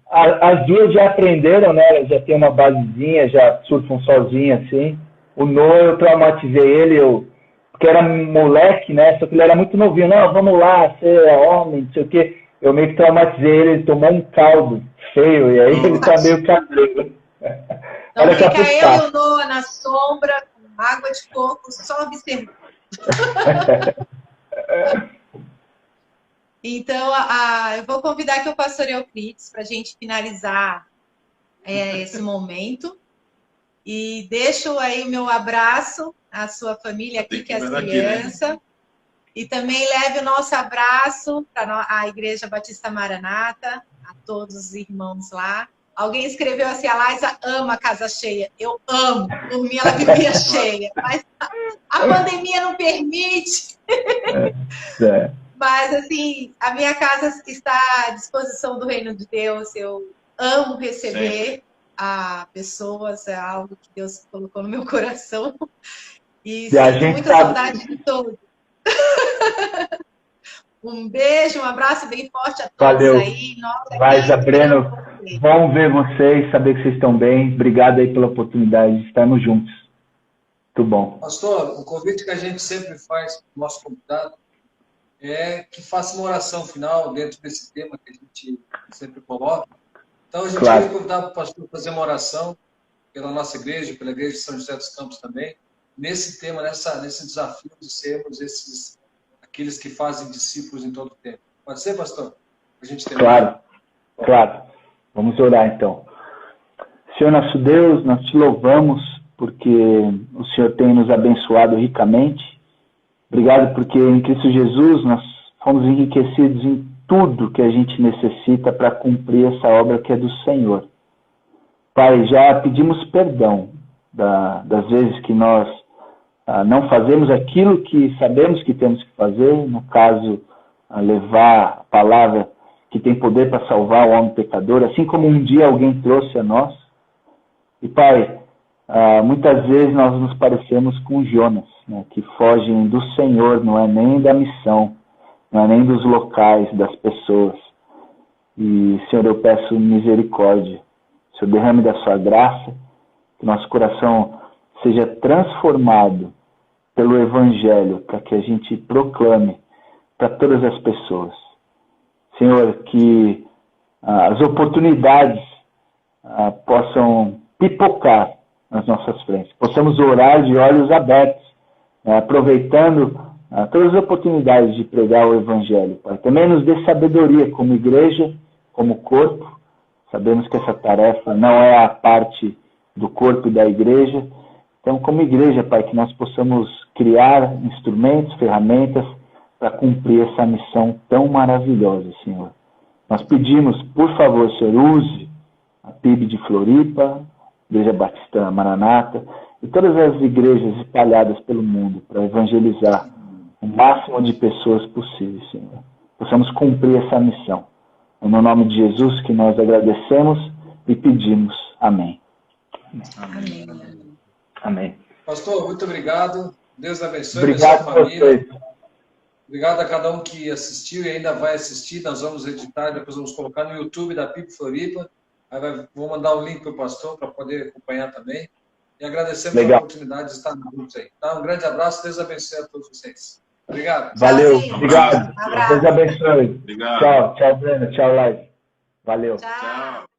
As duas já aprenderam, né? Elas já têm uma basezinha, já surfam sozinhas, assim. O Noah, eu traumatizei ele, porque era moleque, né? Só que ele era muito novinho. Não, vamos lá, você é homem, não sei o quê. Eu meio que traumatizei ele tomou um caldo feio, e aí ele tá meio cabreiro. Então fica eu e o Noah na sombra, com água de coco, só observando. Então, eu vou convidar aqui o pastor Euclides para a gente finalizar esse momento. E deixo aí o meu abraço à sua família aqui, que é as crianças. Né? E também leve o nosso abraço para a Igreja Batista Maranata, a todos os irmãos lá. Alguém escreveu assim, a Laisa ama a casa cheia. Eu amo, por mim ela vivia cheia. Mas a pandemia não permite. Mas, assim, a minha casa está à disposição do reino de Deus. Eu amo receber pessoas, é algo que Deus colocou no meu coração. E sinto muita saudade de todos. Um beijo, um abraço bem forte a todos. Valeu. Aí. Laisa, Breno, bom ver vocês, saber que vocês estão bem. Obrigado aí pela oportunidade de estarmos juntos. Muito bom. Pastor, o convite que a gente sempre faz para o nosso convidado é que faça uma oração final dentro desse tema que a gente sempre coloca. Então, a gente queria convidar o pastor a fazer uma oração pela nossa igreja, pela igreja de São José dos Campos também, nesse tema, nesse desafio de sermos aqueles que fazem discípulos em todo o tempo. Pode ser, pastor? A gente claro. Vamos orar, então. Senhor nosso Deus, nós te louvamos porque o Senhor tem nos abençoado ricamente. Obrigado porque em Cristo Jesus nós fomos enriquecidos em tudo que a gente necessita para cumprir essa obra que é do Senhor. Pai, já pedimos perdão das vezes que nós não fazemos aquilo que sabemos que temos que fazer, no caso, levar a palavra que tem poder para salvar o homem pecador, assim como um dia alguém trouxe a nós. E, Pai, muitas vezes nós nos parecemos com Jonas, né, que fogem do Senhor, não é nem da missão, não é nem dos locais, das pessoas. E, Senhor, eu peço misericórdia. Senhor, derrame da sua graça, que nosso coração seja transformado pelo Evangelho, para que a gente proclame para todas as pessoas. Senhor, que as oportunidades possam pipocar nas nossas frentes. Possamos orar de olhos abertos, aproveitando todas as oportunidades de pregar o Evangelho, Pai. Também nos dê sabedoria como igreja, como corpo. Sabemos que essa tarefa não é a parte do corpo e da igreja. Então, como igreja, Pai, que nós possamos criar instrumentos, ferramentas para cumprir essa missão tão maravilhosa, Senhor. Nós pedimos, por favor, Senhor, use a PIB de Floripa, Igreja Batista Maranata e todas as igrejas espalhadas pelo mundo para evangelizar o máximo de pessoas possível, Senhor. Possamos cumprir essa missão. É no nome de Jesus que nós agradecemos e pedimos. Amém. Amém. Pastor, muito obrigado. Deus abençoe. Obrigado a sua família. Obrigado a cada um que assistiu e ainda vai assistir. Nós vamos editar, depois vamos colocar no YouTube da PIB Floripa. Vou mandar o link para o pastor para poder acompanhar também. E agradecemos a oportunidade de estar juntos aí. Tá? Um grande abraço. Deus abençoe a todos vocês. Obrigado. Valeu. Obrigado. Deus abençoe. Obrigado. Tchau. Tchau, Breno. Tchau, Live. Valeu. Tchau.